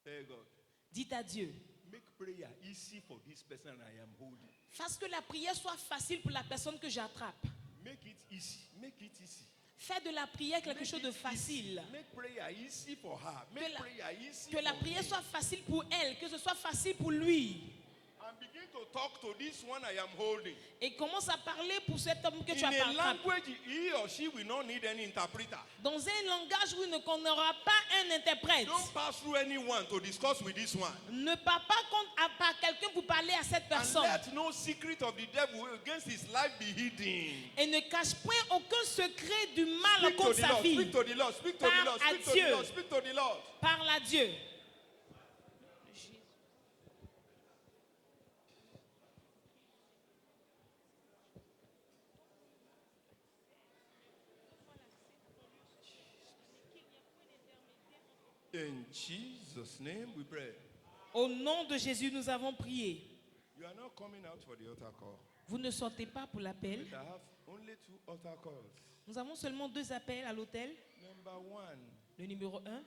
Tell God, Dites à Dieu, make prayer easy for this person I am holding. fasse que la prière soit facile pour la personne que j'attrape. Make it easy. Make it easy. Fais de la prière quelque Make chose de it facile. easy. Make prayer easy for her. Make la- prayer easy Que la for prière me. soit facile pour elle, que ce soit facile pour lui. And begin to talk to this one I am holding. Et commence à parler pour cet homme que tu In a attrapes. language he or she will not need any interpreter. Dans un langage où il ne n'aura pas un interprète. Don't pass through anyone to discuss with this one. Ne parle pas par quelqu'un pour parler à cette And personne. let no secret of the devil against his life be hidden. Et ne cache point aucun secret du mal Speak to contre the sa Lord, speak vie. to the Lord, speak to the Parle Lord, à speak to the Dieu. Lord, speak to the Lord. Parle à Dieu. In Jesus' name we pray. Au nom de Jésus, nous avons prié. You are not coming out for the altar call. Vous ne sortez pas pour l'appel. I have only 2 altar calls. Nous avons seulement 2 appels à l'hôtel. Number 1, Le numéro 1.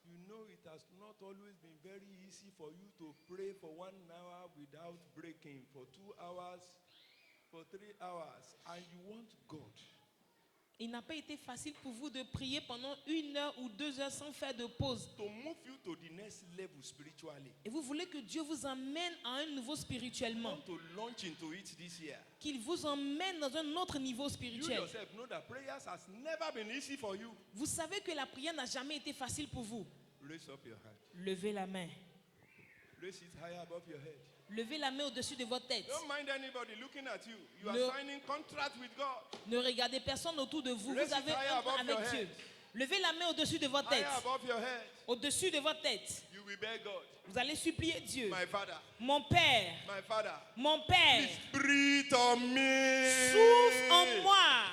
you know it has not always been very easy for you to pray for 1 hour without breaking, for 2 hours, for 3 hours, and you want God. Il n'a pas été facile pour vous de prier pendant 1 heure ou 2 heures sans faire de pause. To move you to the next level spiritually. Et vous voulez que Dieu vous emmène à un niveau spirituellement. Want to launch into it this year. Qu'il vous emmène dans un autre niveau You spirituel. yourself know that prayers has never been easy for you. Vous savez que la prière n'a jamais été facile pour vous. Raise up your hand. Levez la main. Raise it higher above your head. Levez la main au-dessus de votre tête. Don't mind anybody looking at you. You are No. signing contract with God. Ne regardez personne autour de vous. Raise Vous avez it higher un above avec your Dieu. head. Levez la main au-dessus de votre tête. Higher above your head. Au-dessus de votre tête. You will beg God. Vous allez supplier Dieu. My Father. Mon Père. My Father. Mon Père. Please breathe on me. Souffle en moi.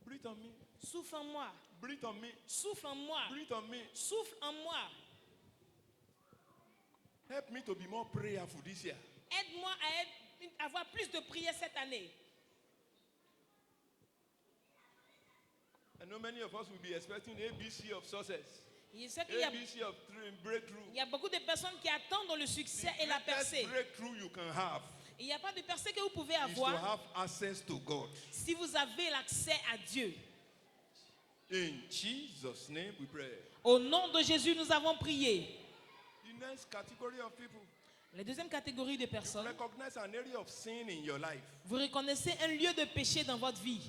Breathe on me. Souffle en moi. Breathe on me. Souffle en moi. Breathe on me. Souffle en moi. Help me to be more prayerful this year. Aide-moi à avoir plus de prières cette année. I know many of us will be expecting ABC of success. Je sais qu'il y a, ABC of breakthrough. il y a beaucoup de personnes qui attendent le succès et la Greatest percée. breakthrough you can have Il n'y a pas de percée que vous pouvez is to avoir have access to God. si vous avez l'accès à Dieu. In Jesus' name we pray. Au nom de Jésus, nous avons prié. The next category of people La deuxième catégorie de personnes, recognize an area of sin in your life. vous reconnaissez un lieu de péché dans votre vie.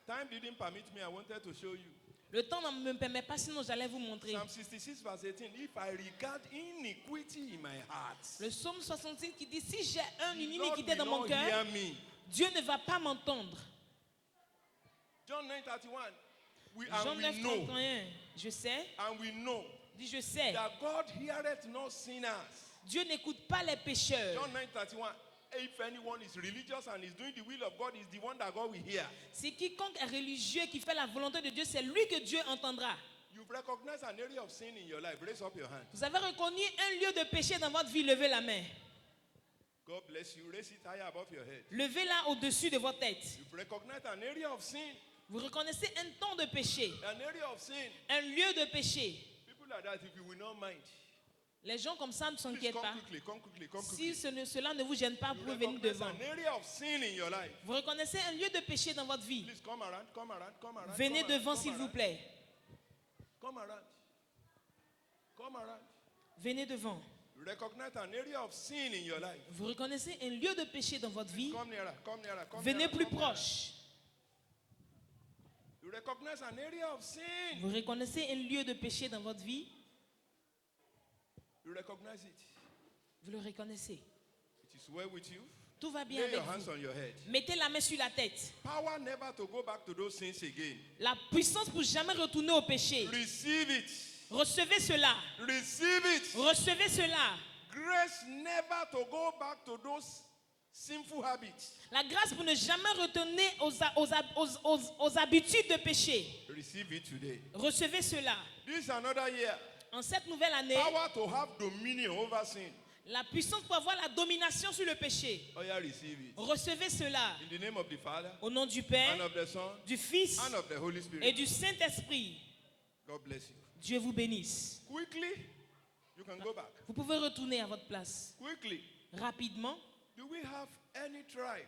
Time didn't permit me. I wanted to show you. Le temps ne me permet pas, sinon j'allais vous montrer. Psalm 66 verse 18. If I regard iniquity in my heart, Le psaume 66 qui dit, si j'ai une the Lord iniquité will dans mon not cœur, hear me. Dieu ne va pas m'entendre. John 9:31. Jean 9, we know, 31. Je sais, and we know dit je sais. that God heareth not sinners. Dieu n'écoute pas les pécheurs. John 9:31. If anyone is religious and is doing the will of God, is the one that God will hear. Si quiconque est religieux qui fait la volonté de Dieu, c'est lui que Dieu entendra. You've recognized an area of sin in your life. Raise up your hand. Vous avez reconnu un lieu de péché dans votre vie, levez la main. God bless you. Raise it higher above your head. Levez-la au-dessus de votre tête. You've recognized an area of sin. Vous reconnaissez un temps de péché, An area of sin. un lieu de péché. People like that, if you will not mind. Les gens comme ça ne Please s'inquiètent come pas. quickly, come quickly, come Si quickly. cela ne vous gêne pas, vous You pouvez venir recognize devant. an area of sin in your life. Vous reconnaissez un lieu de péché dans votre vie. Please come around, come around, come around. Venez come around, devant, come s'il vous around, plaît. Come around. Come around. Venez devant. You recognize an area of sin in your life. Vous reconnaissez un lieu de péché dans votre vie. Come nearer, come nearer, come Venez nearer, plus come nearer. proche. You recognize an area of sin. Vous reconnaissez un lieu de péché dans votre vie. You recognize it. Vous le reconnaissez. It is well with you. Tout va bien Lay avec your hands vous. on your head. Mettez la main sur la tête. Power never to go back to those sins again. La puissance pour jamais retourner au péché. Receive it. Recevez cela. Receive it. Recevez cela. Grace never to go back to those sinful habits. La grâce pour ne jamais retourner aux habitudes de péché. Receive it today. Recevez cela. This is another year. En cette nouvelle année, Power to have dominion over sin. la puissance pour avoir la domination sur le péché. Oh yeah, receive it. Recevez cela. In the name of the Father, Au nom du Père, and of the Son, du Fils and of the Holy et Spirit. du Saint-Esprit. God bless you. Dieu vous bénisse. Quickly, you can go back. Vous pouvez retourner à votre place. Quickly. Rapidement. Do we have any tribe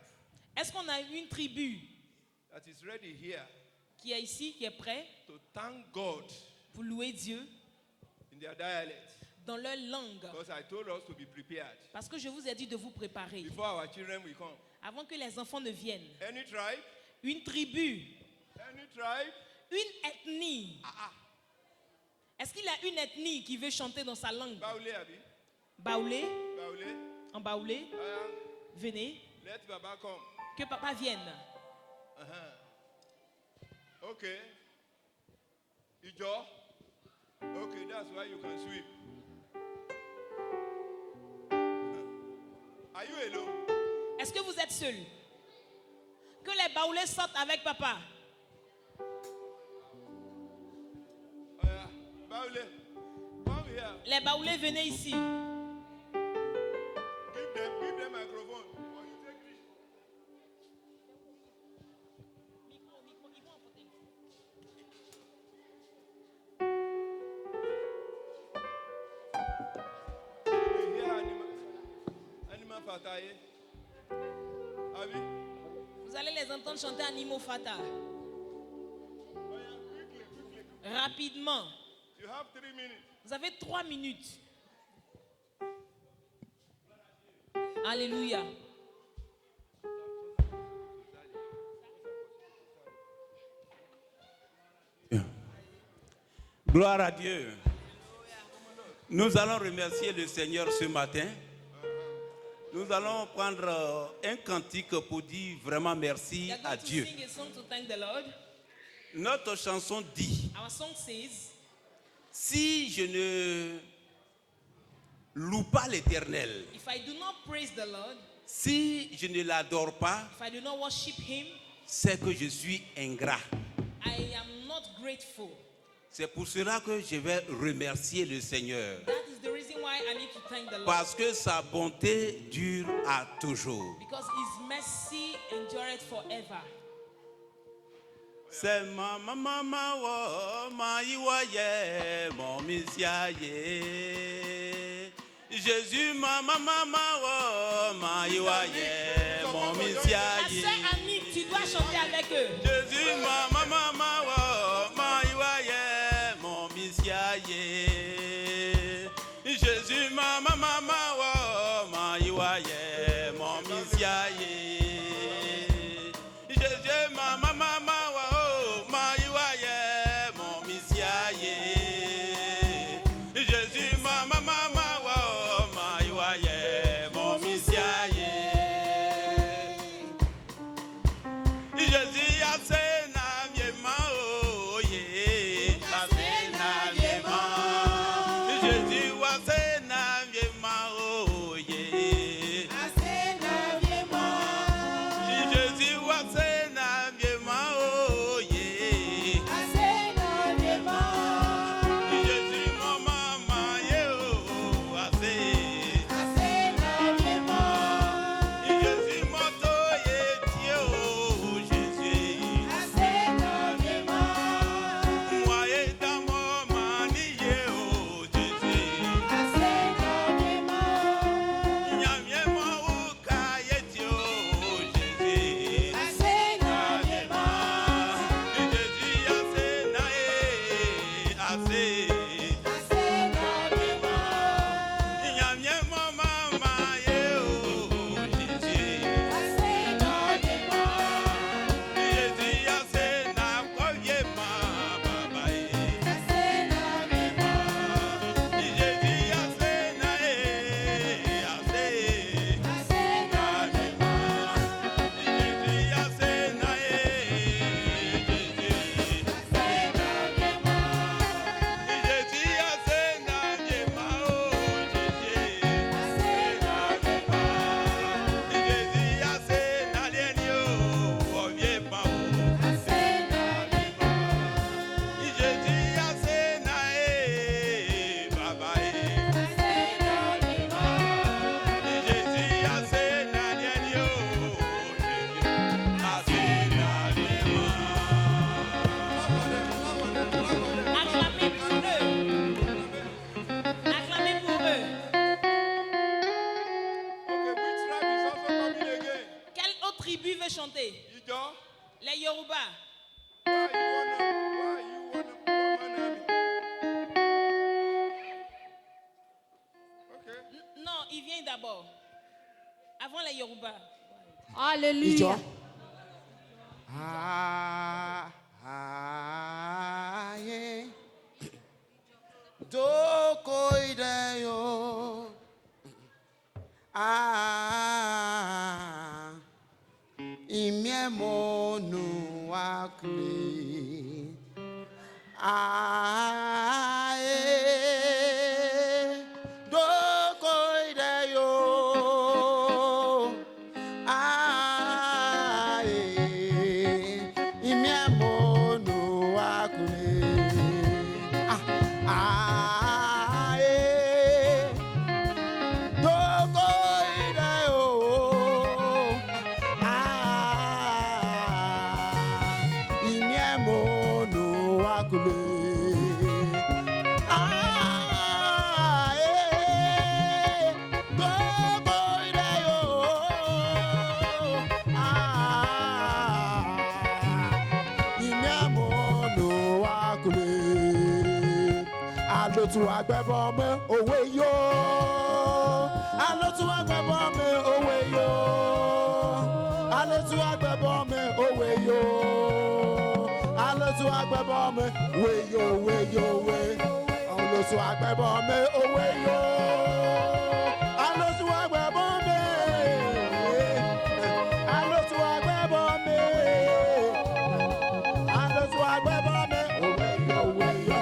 Est-ce qu'on a une tribu that is ready here qui est ici, qui est prête to thank God pour louer Dieu in their dialect? dans leur langue? Because I told us to be prepared Parce que je vous ai dit de vous préparer before our children will come. avant que les enfants ne viennent. Any tribe? Une tribu, Any tribe? une ethnie. Est-ce qu'il y a une ethnie qui veut chanter dans sa langue? Baoulé, Abi. Baoulé, Baoulé. en baoulé, venez, Let Baba come. que papa vienne. Okay. Ijo. Okay, that's why you can sweep. Are you alone? Est-ce que vous êtes seul? Que les baoulés sortent avec papa. Oh yeah. Baoulé. Come here. Les baoulés, venez ici. Give them microphone. Or you take this. We hear animal fataye. Abi. Vous allez les entendre chanter Animaux Fata. Oh yeah. Quickly. Rapidement. You have 3 minutes. Vous avez 3 minutes. Alléluia. Gloire à Dieu. Nous allons remercier le Seigneur ce matin. Nous allons prendre un cantique pour dire vraiment merci We are à going to Dieu. sing a song to thank the Lord. Notre chanson dit, Our song says, si je ne loue pas l'Éternel, if I do not praise the Lord, si je ne l'adore pas, if I do not worship Him, c'est que je suis ingrat. I am not grateful. C'est pour cela que je vais remercier le Seigneur. That is the reason why I need to thank the Lord. Parce que sa bonté dure à toujours. Because His mercy endureth forever. C'est mama wo maiwaye mon misiaye. Jésus mama wo maiwaye mon La misiaye. sœur Annie, tu dois chanter avec eux. Jésus mama wo maiwaye mon misiaye. Jésus mama wo maiwaye mon misiaye. Jésus mama wo maiwaye mon misiaye. Jésus mama wo maiwaye mon misiaye. Jésus a sena Okay. Non, il vient d'abord. Avant les Yoruba. Alléluia. Aye. Doko ideyo. Imiemo nu akle. Aye. Doko ideyo. Alotu agbẹ́bọ̀ mi òwe yó. Alotu agbẹ́bọ̀ mi òwe yó. Alotu agbẹ́bọ̀ mi òwe yó. Alotu agbẹ́bọ̀ mi òwe yó òwe yó òwe. Alotu agbẹ́bọ̀ mi òwe yó. Alotu agbẹ́bọ̀ mi. Alotu agbẹ́bọ̀ mi. Alotu agbẹ́bọ̀ mi òwe yó òwe yó.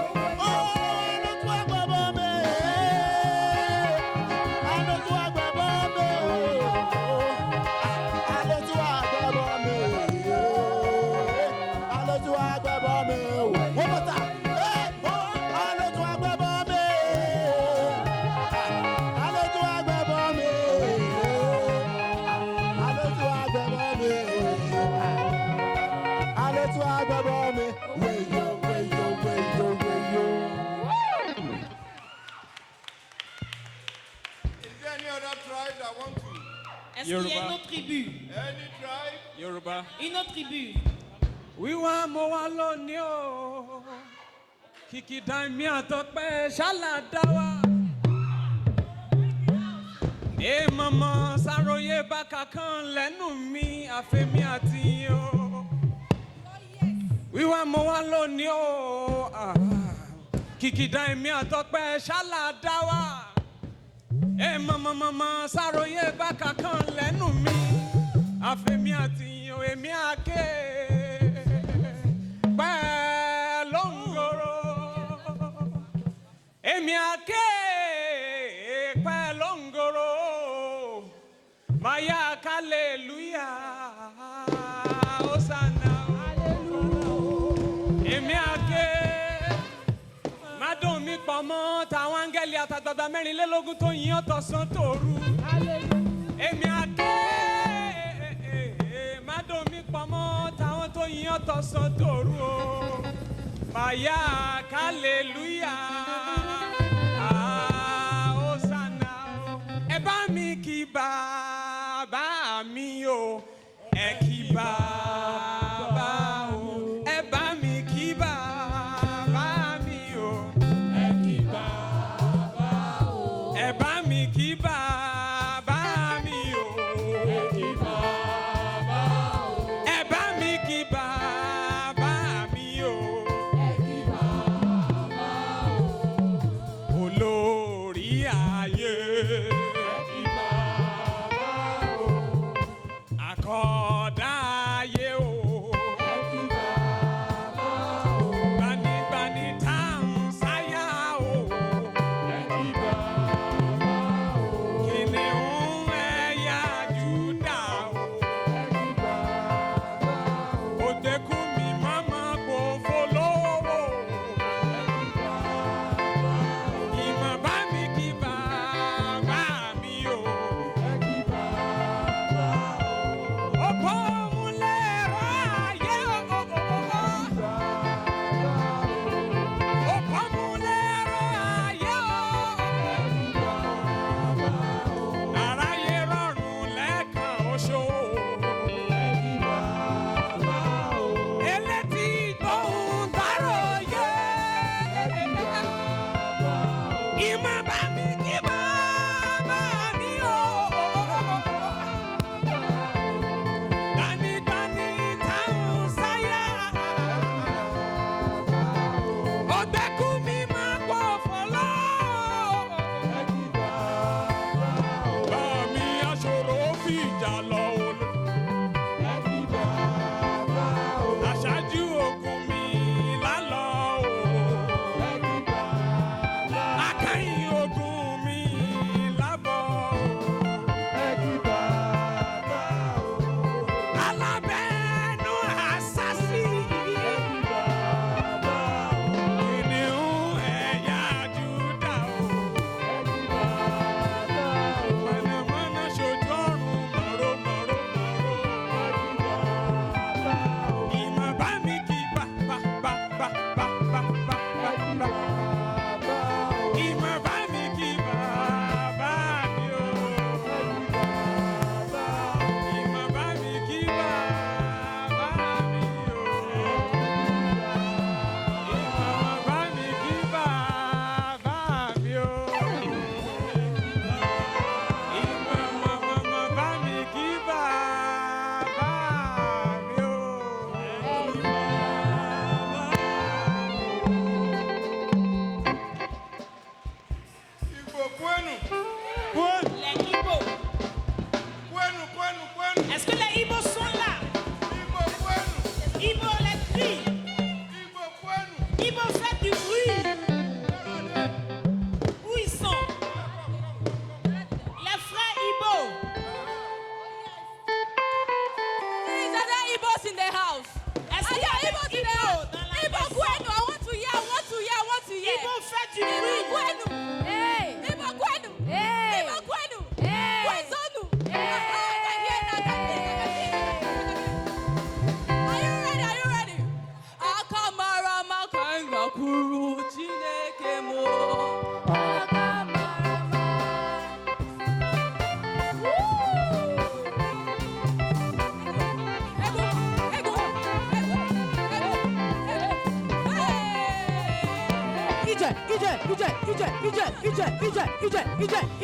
Est-ce qu'il y a une autre tribu? Any tribe? Yoruba. Une autre tribu. Wíwá mo wá lónìí o, kìkìdá mi àtọ́pẹ́ ṣáláńdá wa. Èèmọ̀mọ̀ ṣàròyé bákà kan lẹ́nu mi àfẹ́mi àti yín o. Wíwá mo wá lónìí o, kìkìdá mi àtọ́pẹ́ ṣáláńdá wa. Èèmọ̀mọ̀ ṣàròyé bákà kan lẹ́nu mi àfẹ́mi àti yín o. Èmi àké pẹ̀lú ngoro. Èmi àké pẹ̀lú ngoro. Maya hallelujah, Hosanna. Èmi àké mádùn mi pọ̀ mọ́ tàwọn áńgẹ́lì àtàgbàgbà mẹ́rìnlélógún tó yìn ọ́ tọ̀sán tòru. Èmi àké mádùn mi pọ̀ mọ́ tàwọn tó yìn ọ́ tọ̀sán tòru o. Maya hallelujah, Hosanna. Ẹ bá mi kí bàbá mi o, ẹ kí bàbá o. Ẹ bá mi kí bàbá mi o, ẹ kí bàbá o. Ẹ bá mi kí bàbá mi o, ẹ kí bàbá o. Ẹ bá mi kí bàbá mi o, ẹ kí bàbá o. Ibo, faites du bruit. Où ils sont? Les frères Ibo. Is there Igbos in the house? Est-ce Are qu'il y a there des Igbos in the Ibo house? dans la Igbo maison? Kwenu, I want to hear, I want to hear, I want to hear. Ibo, faites du Igbo bruit. Kwenu. Hey. Igbo Kwenu. Hey. Igbo Kwenu. Hey. Kwezonu. Hey. I can hear that, I can hear that. Are you ready? Are you ready? Akamara makanga kuru Chineke mo.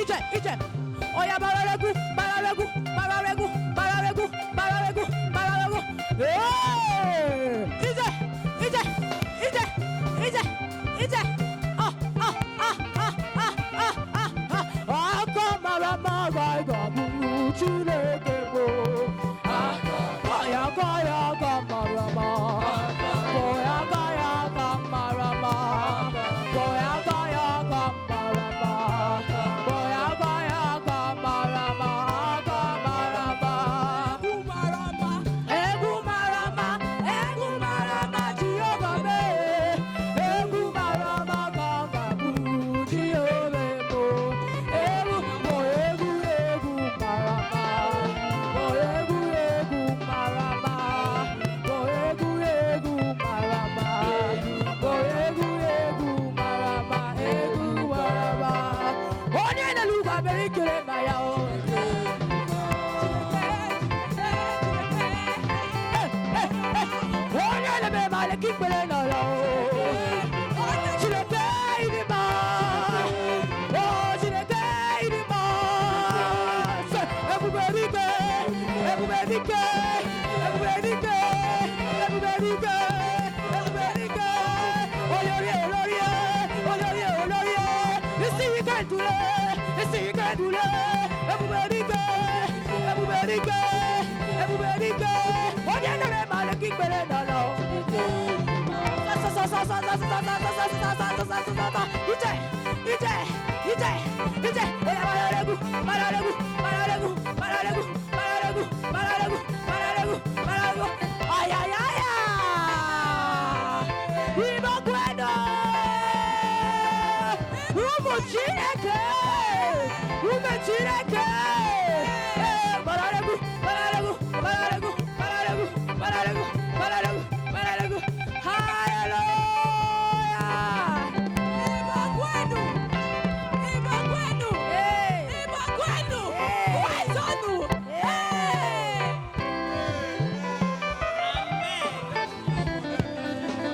Oya bararegu, bararegu, bararegu, bararegu, bararegu, bararegu. Ije. Ah. Akamara magaga buru Chineke mo. Kaya kamarama. Kaya kamarama. Kaya kamarama. Kaya kamarama. Kamarama. Egumarama, Jehovah me. Egumarama kanga buru Jehovah mo.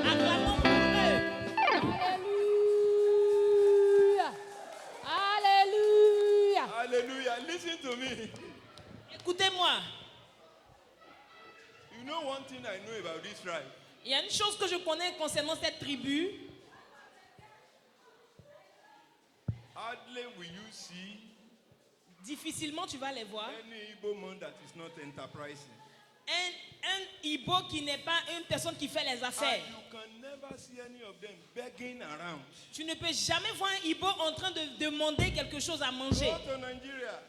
Acclamons pour eux. Alléluia. Hallelujah. Listen to me. Écoutez-moi. You know one thing I know about this tribe. Il y a une chose que je connais concernant cette tribu. Hardly will you see Difficilement tu vas les voir. any Igbo man that is not enterprising. Un Ibo qui n'est pas une personne qui fait les And affaires. you can never see any of them begging around. Tu ne peux jamais voir un Ibo en train de demander quelque chose à manger. Go to Nigeria.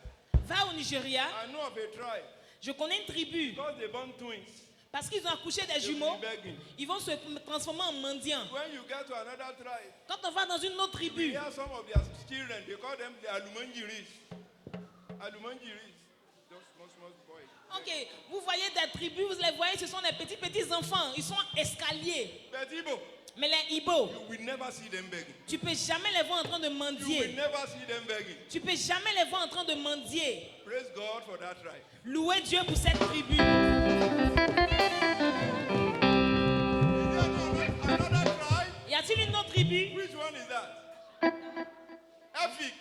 Va au Nigeria. I know of a tribe. Je connais une tribu. Because they born twins. Parce qu'ils ont accouché des They will jumeaux, be begging. ils vont se transformer en mendiants. When you get to another tribe, Quand on va dans une autre you tribu, hear some of their children, they call them the Alumanjiris. Alumanjiris. Those small boys. ok, vous voyez des tribus, vous les voyez, ce sont des petits enfants, ils sont escaliers. But Igbo, Mais les Ibo, you will never see them begging. tu peux jamais les voir en train de You will mendier. never see them begging. Tu peux jamais les voir en train de mendier. Praise God for that tribe. Louez Dieu pour cette tribu. Is there another tribe? Y a-t-il une autre tribu? Which one is that? Efik.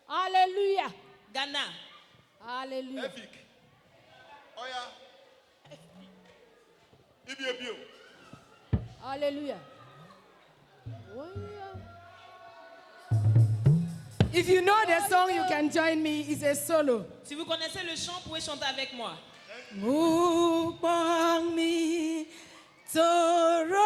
Alléluia. Ghana. Alléluia. Efik. Oya. Ibiobio. Alléluia. If you know the song, you can join me. It's a solo. Si vous connaissez le chant, vous pouvez chanter avec moi. Mukbang mi toroji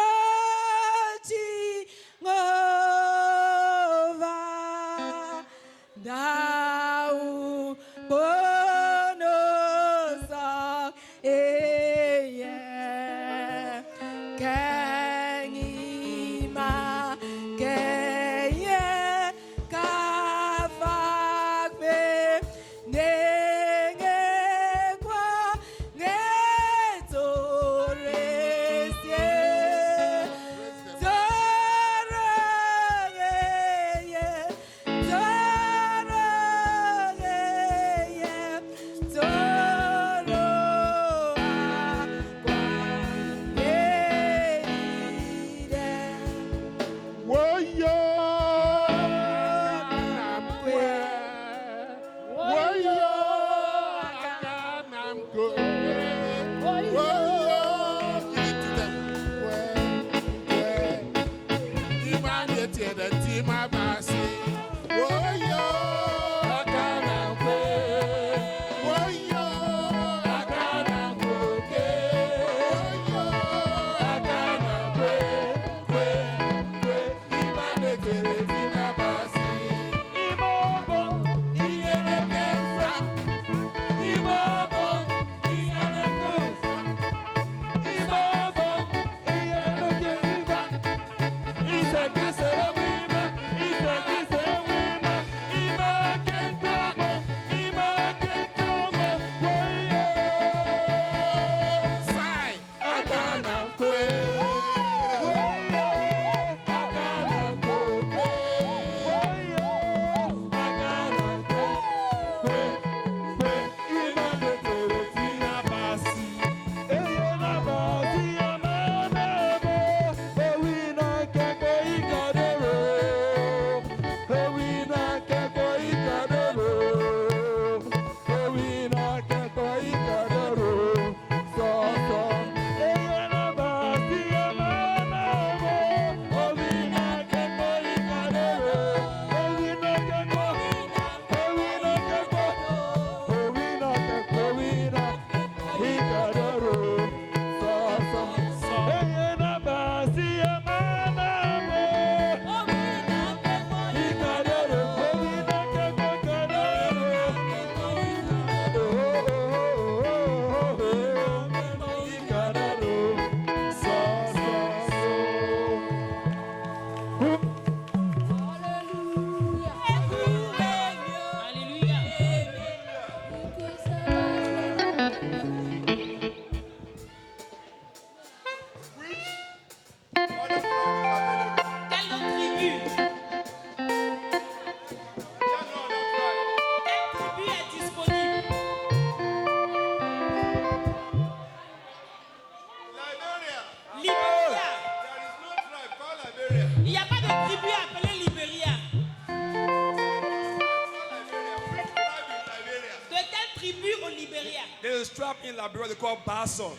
There's a tribe in Liberia they call Basson.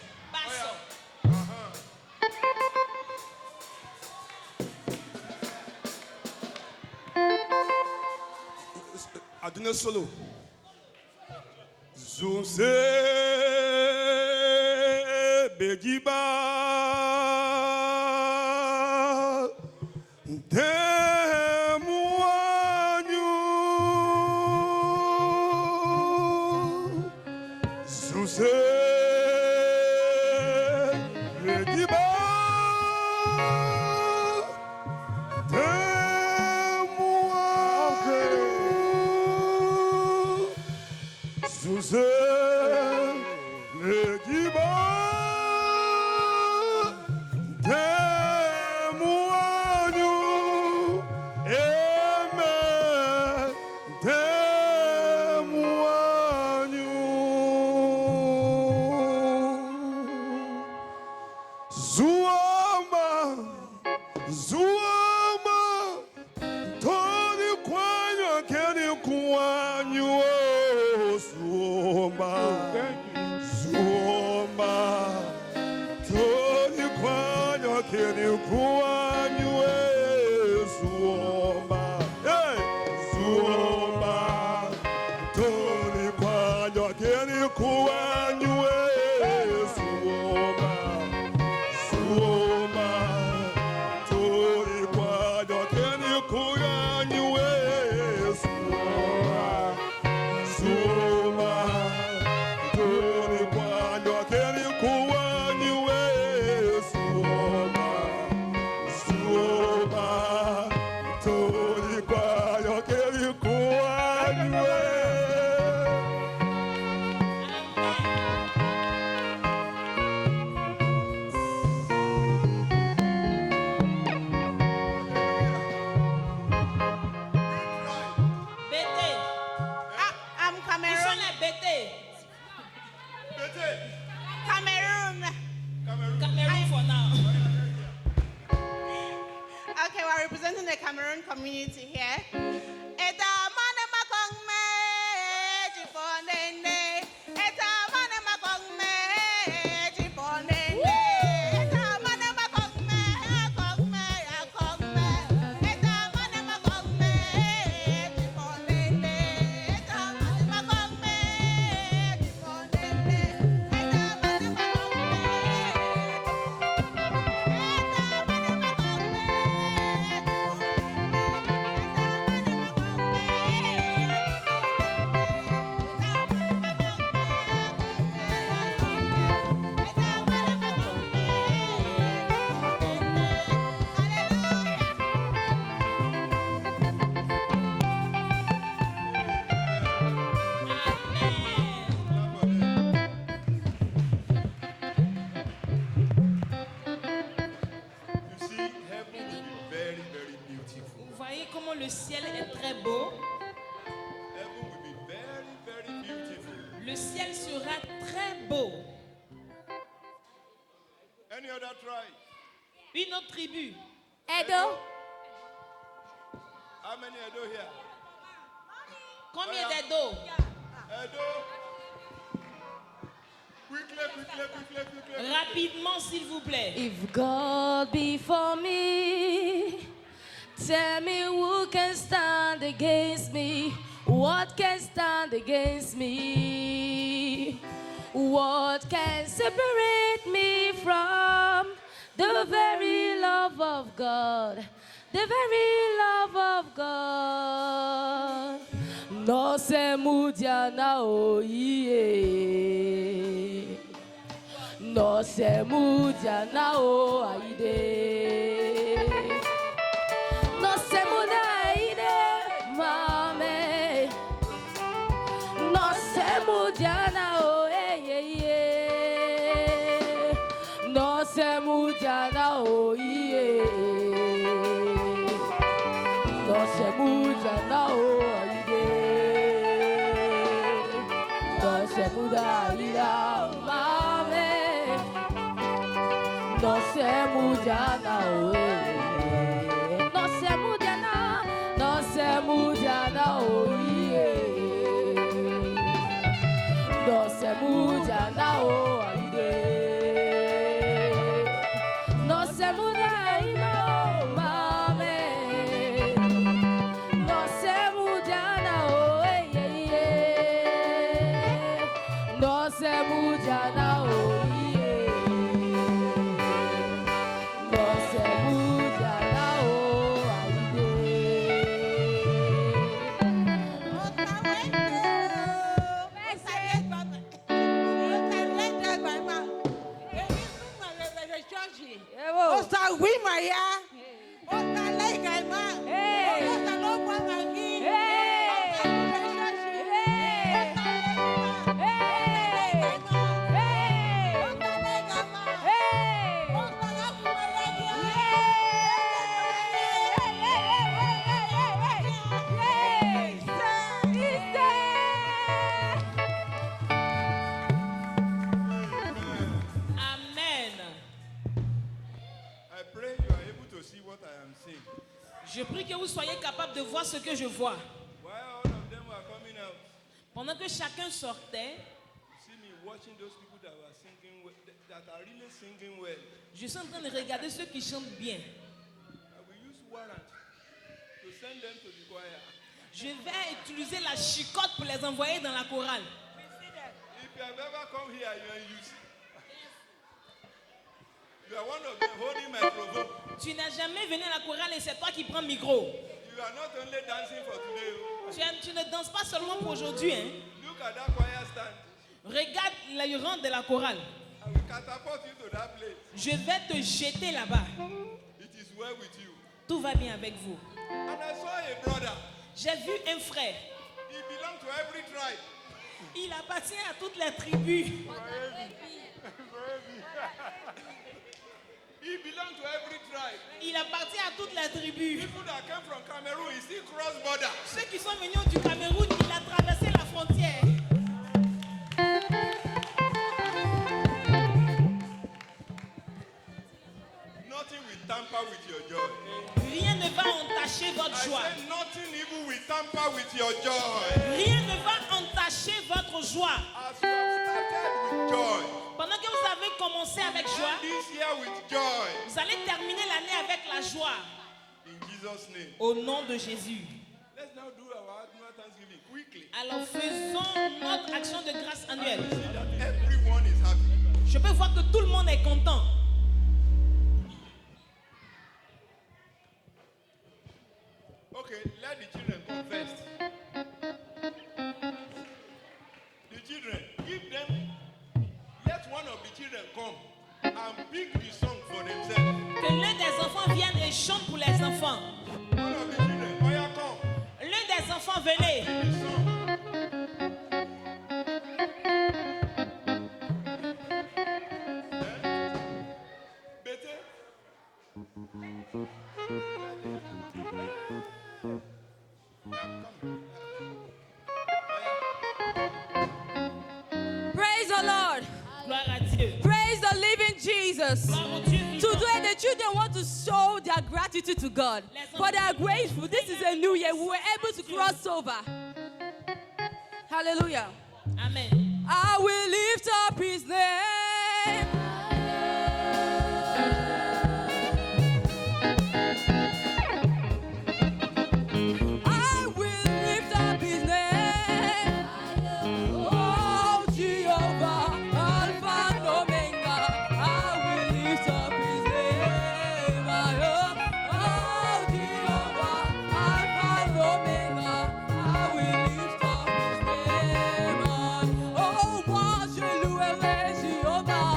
I do not solo. Zunse Bejiba Demuanyu Zunse Bejiba Zunse Bejiba Demuanyu Amen Demuanyu Zuama Zuama Tony Kwanyo Kenny Kwanyo Zuama Zuama Tony Kwanyo Kenny Kwanyo Zuama Hey Zuama Tony Kwanyo Kenny Kwanyo Zuama Zuama Tony Kwanyo Kenny Kwanyo Zuama Zuama Tony Kwanyo Kenny Kwanyo Zuama representing the Cameroon community here. Eta mane makong me jiponende. Eta mane makong me jiponende. Eta mane makong me akong me akong me. Eta mane makong me jiponende. Eta mane makong me jiponende. Eta mane makong me. You see, heaven will be very, very beautiful. Vous voyez comment le ciel est très beau. Heaven will be very, very beautiful. Le ciel sera très beau. Any other tribe? Une autre tribu. Edo. How many Edo here? Combien d'Edo? Edo. Quickly. Rapidement, s'il vous plaît. If God be for me, tell me who can stand against me? What can stand against me? What can separate me from the very love of God? The very love of God. No se mudiana o iye. No se mudiana o aide. No se muda aide, mame. No se mudiana o iye. No se mudiana o iye. No se mudiana o aide. No se muda aide, mame. No se mudiana o no se mudiana, no se mudiana o no se mudiana o no se mudiana o mame. No se mudiana o no se mudiana o Je prie que vous soyez capables de voir ce que je vois. While all of them were coming out, Pendant que chacun sortait, you see me watching those people that were singing, that are really singing well. je suis en train de regarder ceux qui chantent bien. I will use warrant to send them to the choir. Je vais utiliser la chicotte pour les envoyer dans la chorale. If you have ever come here, you are in use. You are one of them holding microphone. Tu n'as jamais venu à la chorale et c'est toi qui prends le micro. You are not only dancing for today. Tu ne danses pas seulement pour aujourd'hui. Hein. Look at that choir stand. Regarde le rang de la chorale. I will catapult you to that place. Je vais te jeter là-bas. It is well with you. Tout va bien avec vous. And I saw a brother. J'ai vu un frère. He belonged to every tribe. Il appartient à toutes les tribus. He belonged to every tribe. Il appartient à toutes les tribus. People that came from Cameroon, he still crossed border. Ceux qui sont venus du Cameroun, il a traversé la frontière. Nothing will tamper tamper with your joy. Rien ne va entacher votre I joie. said nothing evil will tamper with your joy. Rien ne va entacher votre joie. As you have started with joy, Pendant que vous avez commencé avec joie, end this year with joy. vous allez terminer l'année avec la joie. In Jesus' name. Au nom de Jésus. Let's now do our annual Thanksgiving quickly. Alors faisons notre action de grâce annuelle. See that everyone is happy. Je peux voir que tout le monde est content. Okay, let the children come first. The children, give them, let one of the children come and pick the song for themselves. Que l'un des enfants vienne et chante pour les enfants. One of the children, oh yeah, come. L'un des enfants, venez. The song. Better. Praise the Lord. Gloire à Dieu. Praise the living Jesus. Gloire au Dieu vivant. Today, the children want to show their gratitude to God. For they are grateful. This is a new year. We were able to cross over. Hallelujah. Amen. I will lift up his name. I will lift up his name. Oh, Jehovah, Alpha and Omega. I will lift up his name. Oh, Jehovah, Alpha and Omega. I will lift up his name. Oh, moi je louerai Jehovah.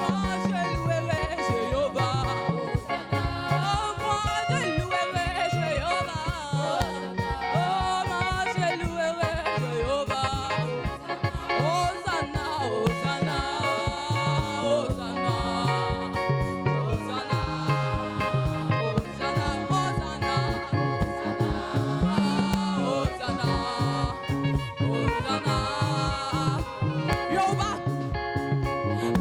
Moi je louerai Jehovah. Oh, moi je louerai Jehovah. Oh, moi je louerai Jehovah. Hosanna, Hosanna, Hosanna, Hosanna, Hosanna, Hosanna, Hosanna, Jehovah.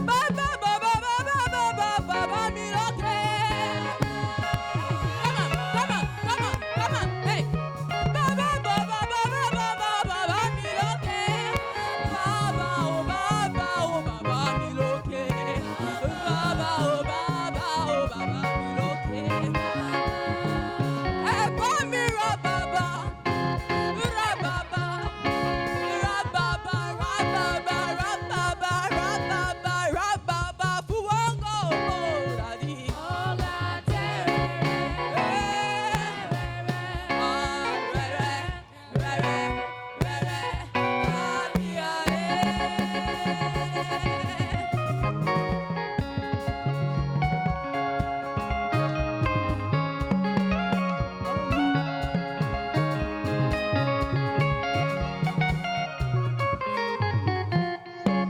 Baba, baba, baba, baba, baba, miracle. Come on, come on, come on, come on, hey. Baba, baba, baba, baba, baba, miracle. Baba, oh, baba, oh, baba, miracle. Baba, oh, baba, oh, baba, miracle. Hey, baba, rababa, rababa, rababa, rababa, rababa, rababa, fuwango, oh, daddy.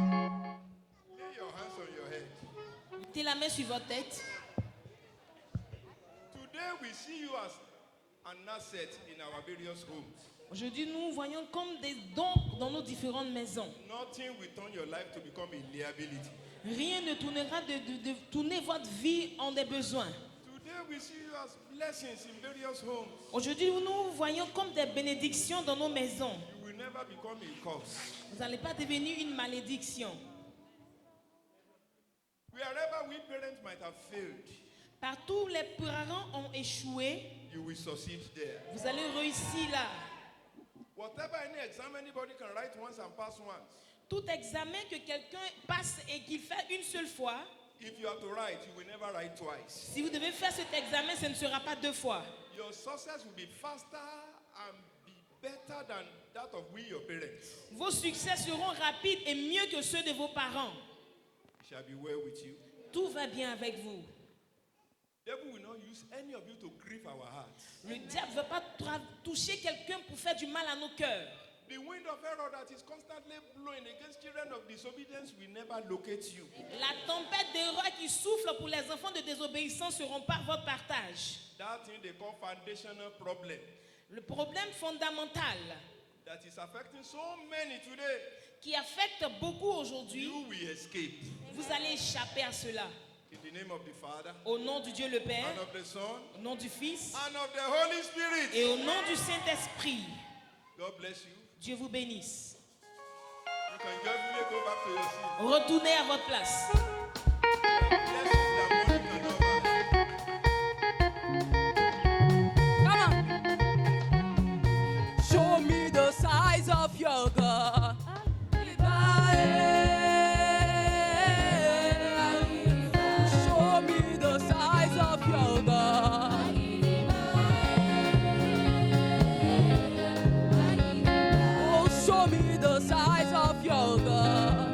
Lay your hands on your head. Mettez la main sur votre tête. Today we see you as an asset in our various homes. Aujourd'hui, nous vous voyons comme des dons dans nos différentes maisons. Nothing will turn your life to become a liability. Rien ne tournera de tourner votre vie en des besoins. Today we see you as blessings in various homes. Aujourd'hui, nous vous voyons comme des bénédictions dans nos maisons. You will never become a curse. Vous n'allez pas devenir une malédiction. Wherever we parents might have failed, Partout où les parents ont échoué, you will succeed there. vous allez réussir là. Whatever any exam anybody can write once and pass once. Tout examen que quelqu'un passe et qu'il fait une seule fois, If you have to write, you will never write twice. si vous devez faire cet examen, ce ne sera pas 2 fois. Your success will be faster and be better than that of we, your parents. Vos succès seront rapides et mieux que ceux de vos parents. It shall be well with you. Tout va bien avec vous. Devil will not use any of you to grieve our hearts. Le diable ne veut pas toucher quelqu'un pour faire du mal à nos cœurs. The wind of error that is constantly blowing against children of disobedience will never locate you. La tempête d'erreur qui souffle pour les enfants de désobéissance seront par votre partage. That thing they call foundational problem Le problème fondamental that is affecting so many today, qui affecte beaucoup aujourd'hui, you will escape. vous allez échapper à cela. In the name of the Father, Au nom du Dieu le Père, and of the Son, au nom du Fils and of the Holy Spirit. et au nom du Saint-Esprit. God bless you. Dieu vous bénisse. You can joyfully go back to your seat. Retournez à votre place. Blessings that money cannot buy. Come on. Show me the size of your God. Show me the size of your God. Oh, show me the size of your God.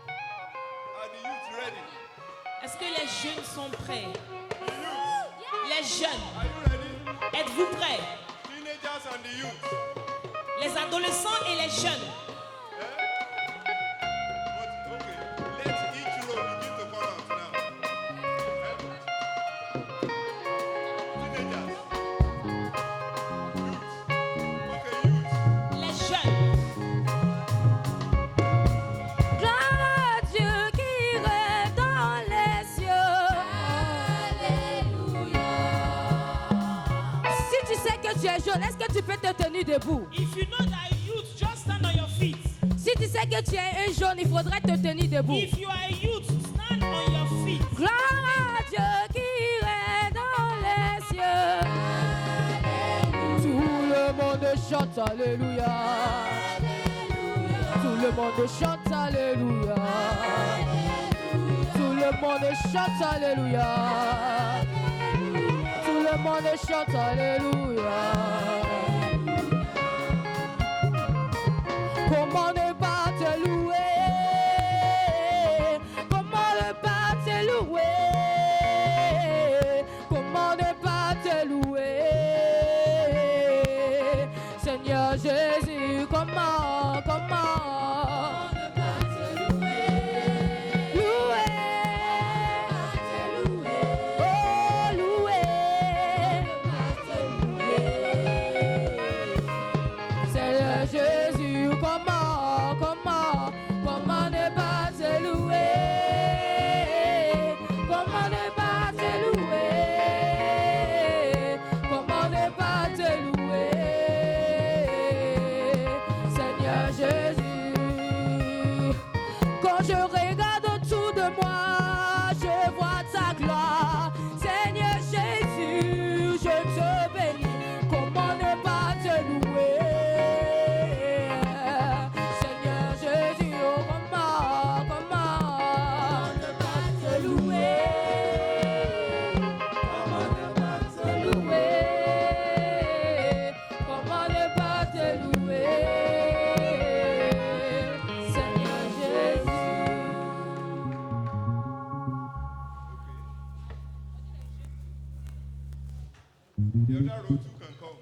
Are the youth ready? Est-ce que les jeunes sont prêts? The youth, Les jeunes, are you ready? êtes-vous prêts? Teenagers and the youth. Les adolescents et les jeunes. But, okay, let each row begin to come out now. Teenagers. Youth. Okay, youth. Les jeunes. Gloire à Dieu qui règne dans les cieux. Alléluia. Si tu sais que tu es jeune, est-ce que tu peux te tenir debout? If you know that youth, just stand on your feet. Si tu sais que tu es un jeune, il faudrait te tenir debout. If you are a youth, stand on your feet. Gloire à Dieu qui règne dans les cieux. Tout le monde chante Alléluia. Tout le monde chante Alléluia. Tout le monde chante Alléluia. Tout le monde chante Alléluia. Comment ne pas te louer? Comment ne pas te louer? Comment ne pas te louer? Seigneur Jésus, comment ne pas te louer? Oh, louer. Seigneur Jésus, comment ne pas te louer? Comment ne pas te louer? Comment ne pas te louer? Seigneur Jésus, quand je regarde autour de moi, je vois ta gloire. Seigneur Jésus, je te bénis. Comment ne pas te louer? Seigneur Jésus, oh comment ne pas te louer? Comment ne pas te louer? Comment ne pas te louer? Seigneur Jésus. The other row too can come.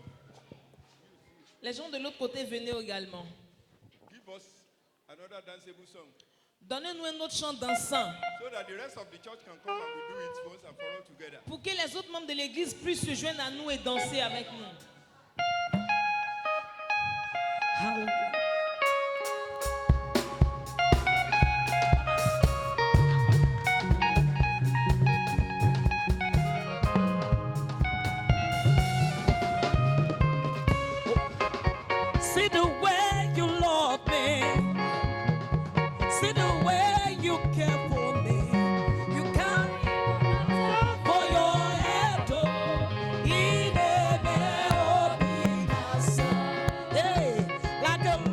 Les gens de l'autre côté, venez également. Give us another danceable song Donnez-nous un autre chant dansant so that the rest of the church can come and we do it once and for all together. pour que les autres membres de l'église puissent se joindre à nous et danser avec nous. See the way you love me. See the way you care for me. You can't for your head. Hey, like a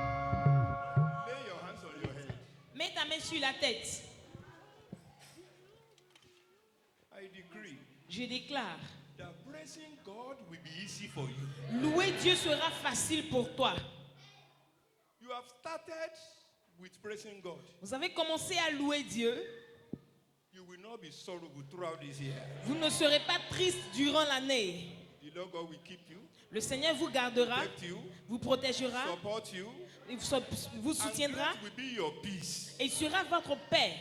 Lay your hands on your head. Mets ta main sur la tête. I decree Je déclare, that praising God will be easy for you. louer Dieu sera facile pour toi. You have started with praising God. Vous avez commencé à louer Dieu. You will not be sorrowful throughout this year. Vous ne serez pas triste durant l'année. The Lord God will keep you, Le Seigneur vous gardera, protect you, vous protégera, support you, vous and soutiendra great will be your peace. et sera votre paix.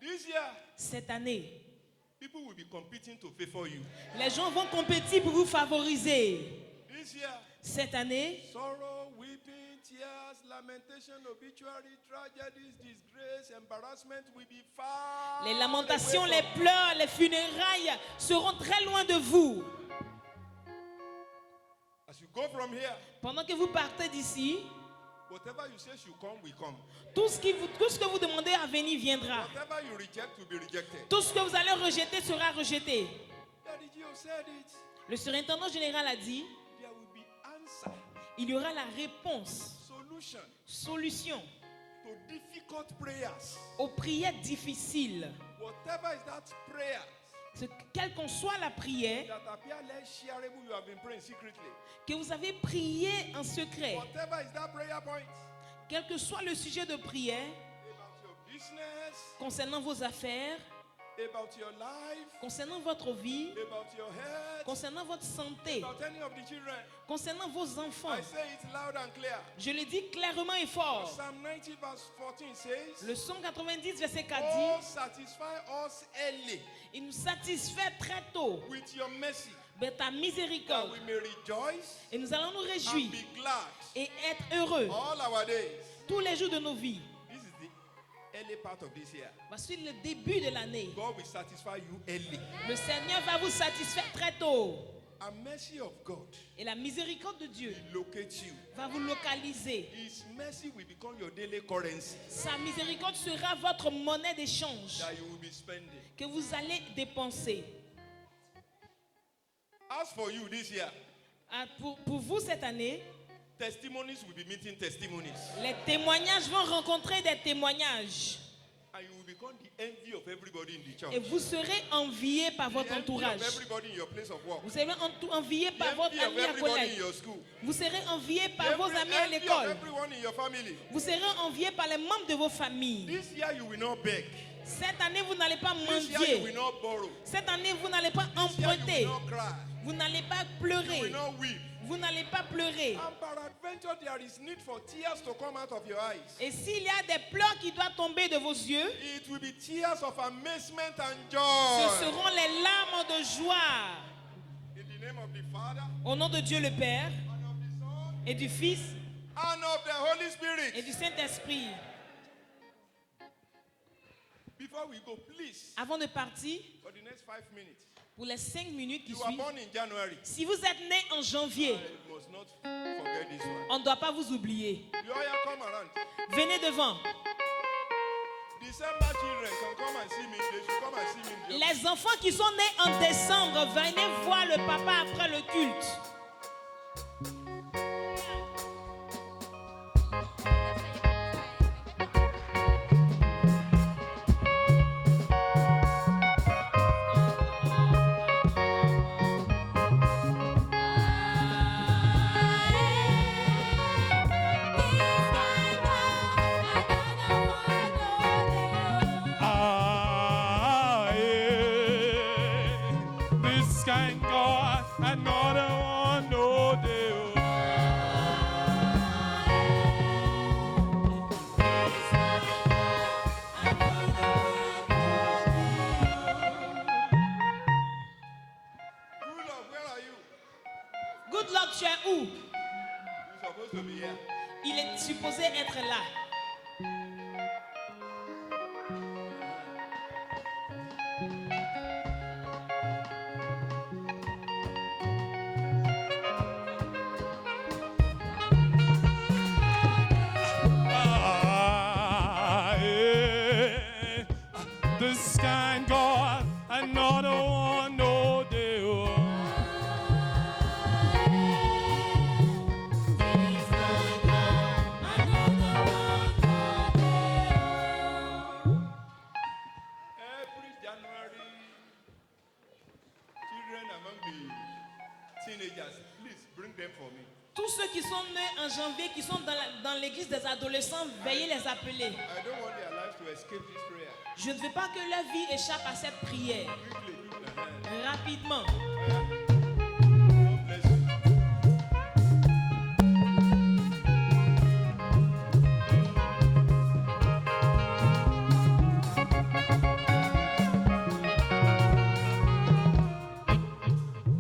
This year, Cette année, people will be competing to favor you. les gens vont compétir pour vous favoriser. This year, Cette année, sorrow, weeping, tears, lamentation, obituary, tragedies, disgrace, embarrassment will be far. les lamentations, away les from- pleurs, les funérailles seront très loin de vous. As you go from here, Pendant que vous partez d'ici, whatever you say should come, will come. tout ce que vous demandez à venir viendra. Whatever you reject will be rejected. Tout ce que vous allez rejeter sera rejeté. Daddy Gio said it. Le surintendant général a dit, There will be answer, il y aura la réponse, solution solution to difficult prayers. aux prières difficiles. Whatever is that prayer Quelle qu'en soit la prière that appear less shareable, you have been praying secretly. que vous avez prié en secret, Whatever is that prayer point quel que soit le sujet de prière about your business, concernant vos affaires, about your life, concernant votre vie, about your health, concernant votre santé, about any of the children. concernant vos enfants. I say it loud and clear. Je le dis clairement et fort. Psalm 90 verse 14 says, Le psaume 90, verset 4 Oh, dit, satisfy us early il nous satisfait très tôt with your mercy, de ta that miséricorde. we may rejoice Et nous allons nous and réjouir be glad et être heureux all our days. tous les jours de nos vies. This is the early part of this year. Voici le début de l'année. God will satisfy you early. Le Seigneur va vous satisfaire très tôt. And mercy of God Et la miséricorde de Dieu will locate you. va vous localiser. His mercy will become your daily currency Sa miséricorde sera votre monnaie d'échange that you will be spending. que vous allez dépenser. As for you this year, Ah, pour vous cette année, testimonies will be meeting testimonies. les témoignages vont rencontrer des témoignages. And you will become the envy of everybody in the church. Et vous serez enviés par The votre envy entourage. of everybody in your place of work. Vous serez enviés The par votre envy of ami à everybody in collègue. your school. Vous serez enviés The par vos amis à envy of l'école. everyone in your family. Vous serez enviés par les membres de vos familles. This year you will not beg. Cette année, vous n'allez pas This year you will mendier. not borrow. Cette année, vous n'allez pas This year you emprunter. will not cry. Vous n'allez pas You pleurer. will not weep. Vous n'allez pas pleurer. And peradventure there is need for tears to come out of your eyes. Et s'il y a des pleurs qui doivent tomber de vos yeux, It will be tears of amazement and ce joy. seront les larmes de joie. In the name of the Father, Au nom de Dieu le Père and of the Son, et du Fils and of the Holy et Spirit. du Saint-Esprit. Before we go, please, Avant de partir, for the next 5 minutes, pour les 5 minutes qui you were suivent, born in January. si vous êtes né en janvier, I must not forget this one. on ne doit pas vous oublier. You all here come around. Venez devant. December children can come and see me. They should come and see me. Les enfants qui sont nés en décembre, venez voir le papa après le culte. This kind God, another one, no day. Good Lord, where are you? Good luck, tu es où? You're supposed to be here. Il est supposé être là. teenagers, please bring them for me. Tous ceux qui sont nés en janvier, qui sont dans l'église des adolescents, veuillez les appeler. I don't want their lives to escape this prayer. Je ne veux pas que leur vie échappe à cette prière. Quickly. Rapidement. God bless you.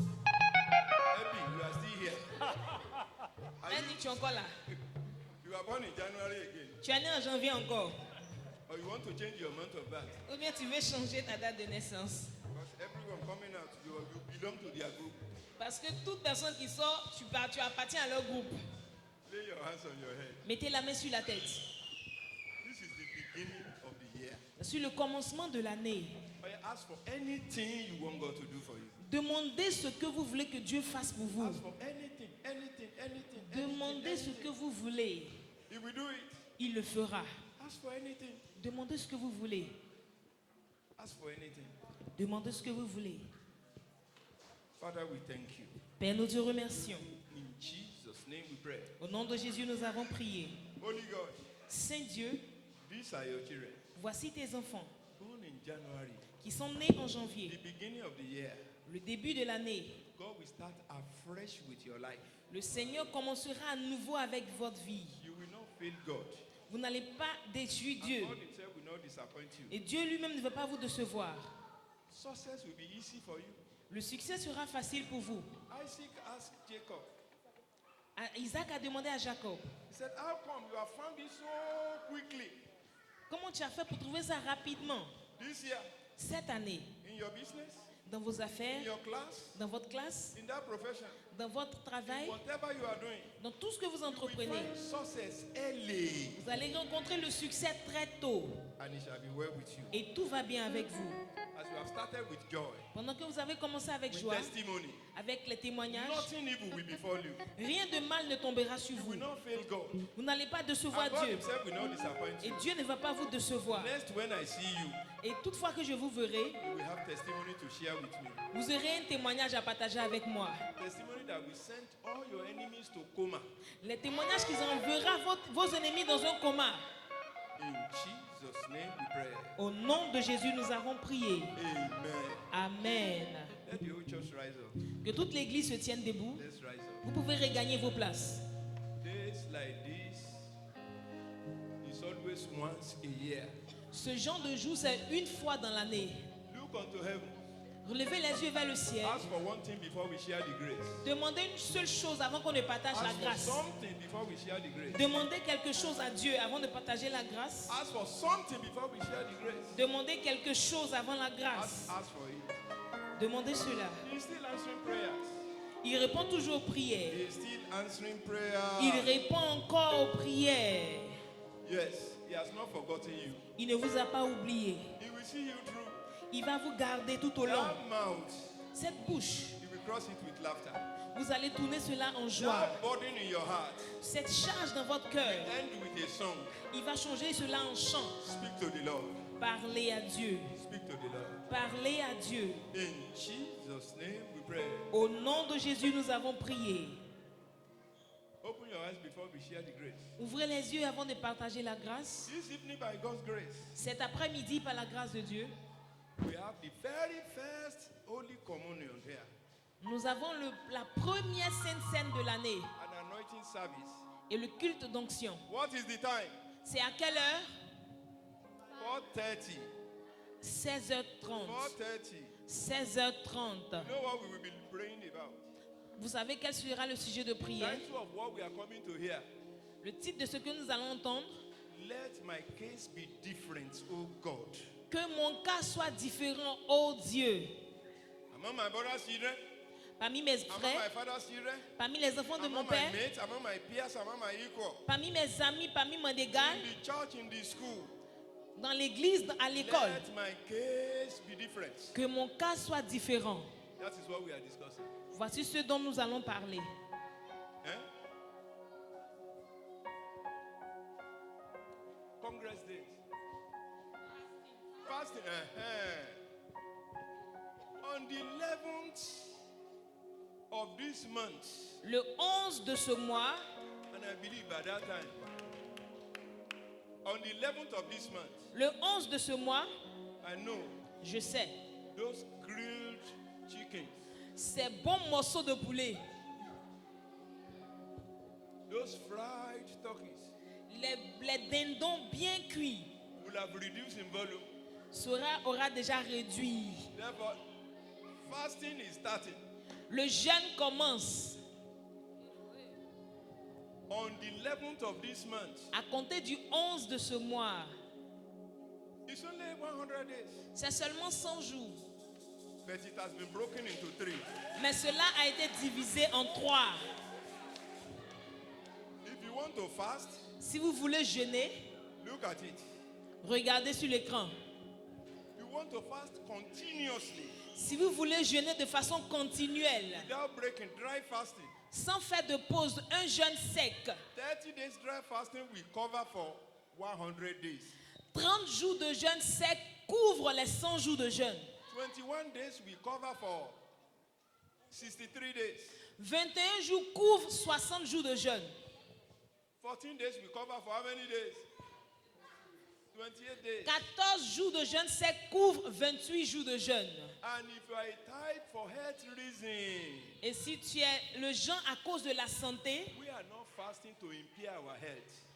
Epi, you are still here. Annie, tu es encore là. You are born in January again. Tu es né en janvier encore. Or you want to change your month of birth. Ou bien tu veux changer ta date de naissance. Because everyone coming out, you belong to their group. Parce que toute personne qui sort, tu appartiens à leur groupe. Lay your hands on your head. Mettez la main sur la tête. This is the beginning of the year. Sur le commencement de l'année. Or you ask for anything you want God to do for you. Demandez ce que vous voulez que Dieu fasse pour vous. Ask for anything. Demandez ce que vous voulez. He will do it. Il le fera. Ask for anything. Demandez ce que vous voulez. Ask for anything. Demandez ce que vous voulez. Father, we thank you. Père, nous te remercions. In Jesus' name we pray. Au nom de Jésus, nous avons prié. Holy God, Saint Dieu, these are your children. voici tes enfants Born in January, qui sont nés en janvier, the beginning of the year. le début de l'année. God will start afresh with your life. Le Seigneur commencera à nouveau avec votre vie. You will not fail God. Vous n'allez pas détruire Dieu. And God himself will not disappoint you. Et Dieu lui-même ne veut pas vous décevoir. Success will be easy for you. Le succès sera facile pour vous. Isaac asked Jacob. Isaac a demandé à Jacob, He said, how come you have found it so quickly comment tu as fait pour trouver ça rapidement this year cette année in your business, dans vos affaires, in your class, dans votre classe, in that profession, dans votre travail, whatever you are doing? dans tout ce que vous You will entreprenez? find success early, Vous allez rencontrer le succès très tôt and it shall be well with you. et tout va bien avec vous. As you have started with joy, Pendant que vous avez commencé avec with joie, testimony, avec les témoignages, nothing evil will befall you. rien de mal ne tombera sur You vous. will not fail God. Vous n'allez pas décevoir And God Dieu. himself will not disappoint Et you. Dieu ne va pas vous décevoir. Next, when I see you, Et toutefois que je vous verrai, you will have testimony to share with me. vous aurez un témoignage à partager avec moi. Testimony that will send all your enemies to coma. Les témoignages qui enverra vos ennemis dans un coma. In Jesus' name we pray. Au nom de Jésus, nous avons prié. Amen. Amen. Let the whole church rise up. Que toute l'église se tienne debout. Let's rise up. Vous pouvez regagner vos places. Days like this is always once a year. Ce genre de jour, c'est une fois dans l'année. Look unto heaven. Relevez les yeux vers le ciel. Ask for one thing before we share the grace. Demandez une seule chose avant qu'on ne partage la Ask for grâce. something before we share the grace. Demandez quelque chose à Dieu avant de partager la grâce. Ask for something before we share the grace. Demandez quelque chose avant la grâce. Ask for it. Demandez cela. He's still answering prayers. Il répond toujours aux prières. He's still answering prayers. Il répond encore aux prières. Yes, he has not forgotten you. Il ne vous a pas oublié. He will see you through. Il va vous garder tout au long. That mouth, Cette bouche, he will cross it with laughter. vous allez tourner cela en joie. That burden in your heart, Cette charge dans votre cœur, end with a song. il va changer cela en chant. Speak to the Lord. Parlez à Dieu. Speak to the Lord. Parlez à Dieu. In Jesus' name we pray. Au nom de Jésus, nous avons prié. Open your eyes before we share the grace. Ouvrez les yeux avant de partager la grâce. This evening, by God's grace, Cet après-midi, par la grâce de Dieu, we have the very first Holy Communion here. nous avons la première Sainte Seine de l'année An anointing service. et le culte d'onction. What is the time? C'est à quelle heure? 4:30. 16h30. 4:30. 16h30. You know what we will be praying about? Vous savez quel sera le sujet de prière? Title of what we are coming to hear. Le titre de ce que nous allons entendre. Let my case be different, oh God. Que mon cas soit différent, ô Dieu. Among my brother's children, Parmi mes among my frères, father's children, parmi les enfants de mon among my père, mates, among my peers, among my equal. parmi mes amis, parmi mon égal, In the church, in the school, dans l'église, à l'école. let my case be different. Que mon cas soit différent. That is what we are discussing. Voici ce dont nous allons parler. Eh? Congress days. Fasting. On the 11th of this month, le 11 de ce mois, and I believe by that time, on the 11th of this month, le 11 de ce mois, I know je sais, those grilled chickens, ces bons morceaux de poulet, those fried turkeys les dindons bien cuits, will have reduced in volume. aura déjà réduit. Therefore, fasting is starting. Le jeûne commence On the 11th of this month, à compter du 11 de ce mois. it's only 100 days, C'est seulement 100 jours. but it has been broken into 3. Mais cela a été divisé en 3. If you want to fast, Si vous voulez jeûner, look at it. regardez sur l'écran. You want to fast continuously, Si vous voulez jeûner de façon continuelle, without breaking, dry fasting. sans faire de pause, un jeûne sec, 30 days dry fasting will cover for 100 days. 30 jours de jeûne sec couvrent les 100 jours de jeûne. 21 days will cover for 63 days. 21 jours couvrent 60 jours de jeûne. 14 days will cover for how many days? 28 days. 14 jours de jeûne sec couvrent 28 jours de jeûne. And if you are a type for health reason, Et si tu es le jeûne à cause de la santé, we are not fasting to impair our health.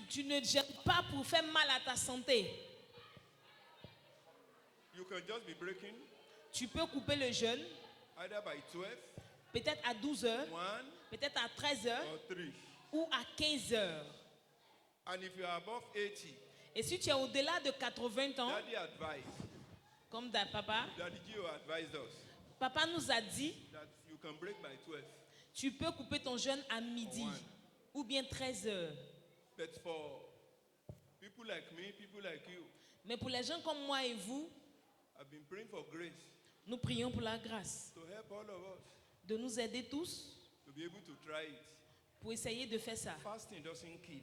tu ne jeûnes pas pour faire mal à ta santé. You can just be breaking Tu peux couper le jeûne, either by 12, peut-être à 12 heures, 1, peut-être à 13 heures or 3. ou à 15 heures. And if you are above 80, Et si tu es au-delà de 80 ans, Daddy advised, comme papa, Daddy Gio advised us papa nous a dit, that you can break by 12. tu peux couper ton jeûne à midi Ouais. ou bien 13 heures. But for people like me, people like you, Mais pour les gens comme moi et vous, I've been praying for grace nous prions pour la grâce to help all of us de nous aider tous to be able to try it. pour essayer de faire ça. Fasting doesn't kill.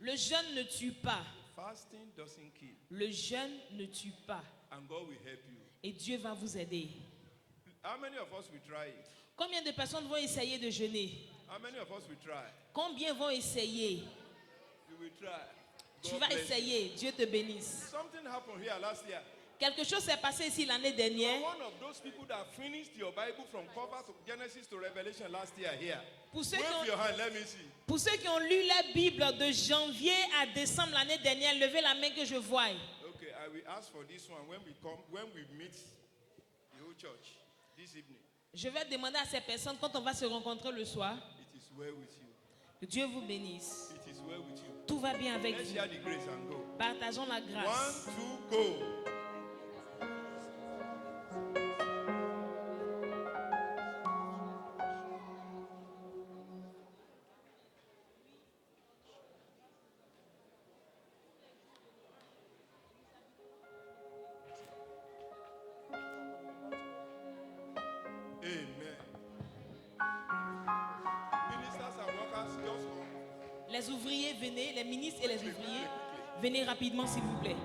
Le jeûne ne tue pas. Fasting doesn't kill. Le jeûne ne tue pas. And God will help you. Et Dieu va vous aider. How many of us will try it? Combien de personnes vont essayer de jeûner? How many of us will try? Combien vont essayer? You will try. Tu God vas bless you. essayer. Dieu te bénisse. Something happened here last year. Quelque chose s'est passé ici l'année You're dernière. one of those people that finished your Bible from cover to Genesis to Revelation last year here. Pour ceux, Wave qui your ont, hand, let me see. pour ceux qui ont lu la Bible de janvier à décembre l'année dernière, levez la main que je voie. Okay, I will ask for this one when we meet the whole church this evening. Je vais demander à ces personnes quand on va se rencontrer le soir. It is well with you. Que Dieu vous bénisse. It is well with you. Tout va bien avec Let's vous. share the grace and go. Partageons la grâce. 1, 2, go. Amen. Ministers and workers, just come. Les ouvriers, venez. Les ministres et les ouvriers, venez rapidement s'il vous plaît.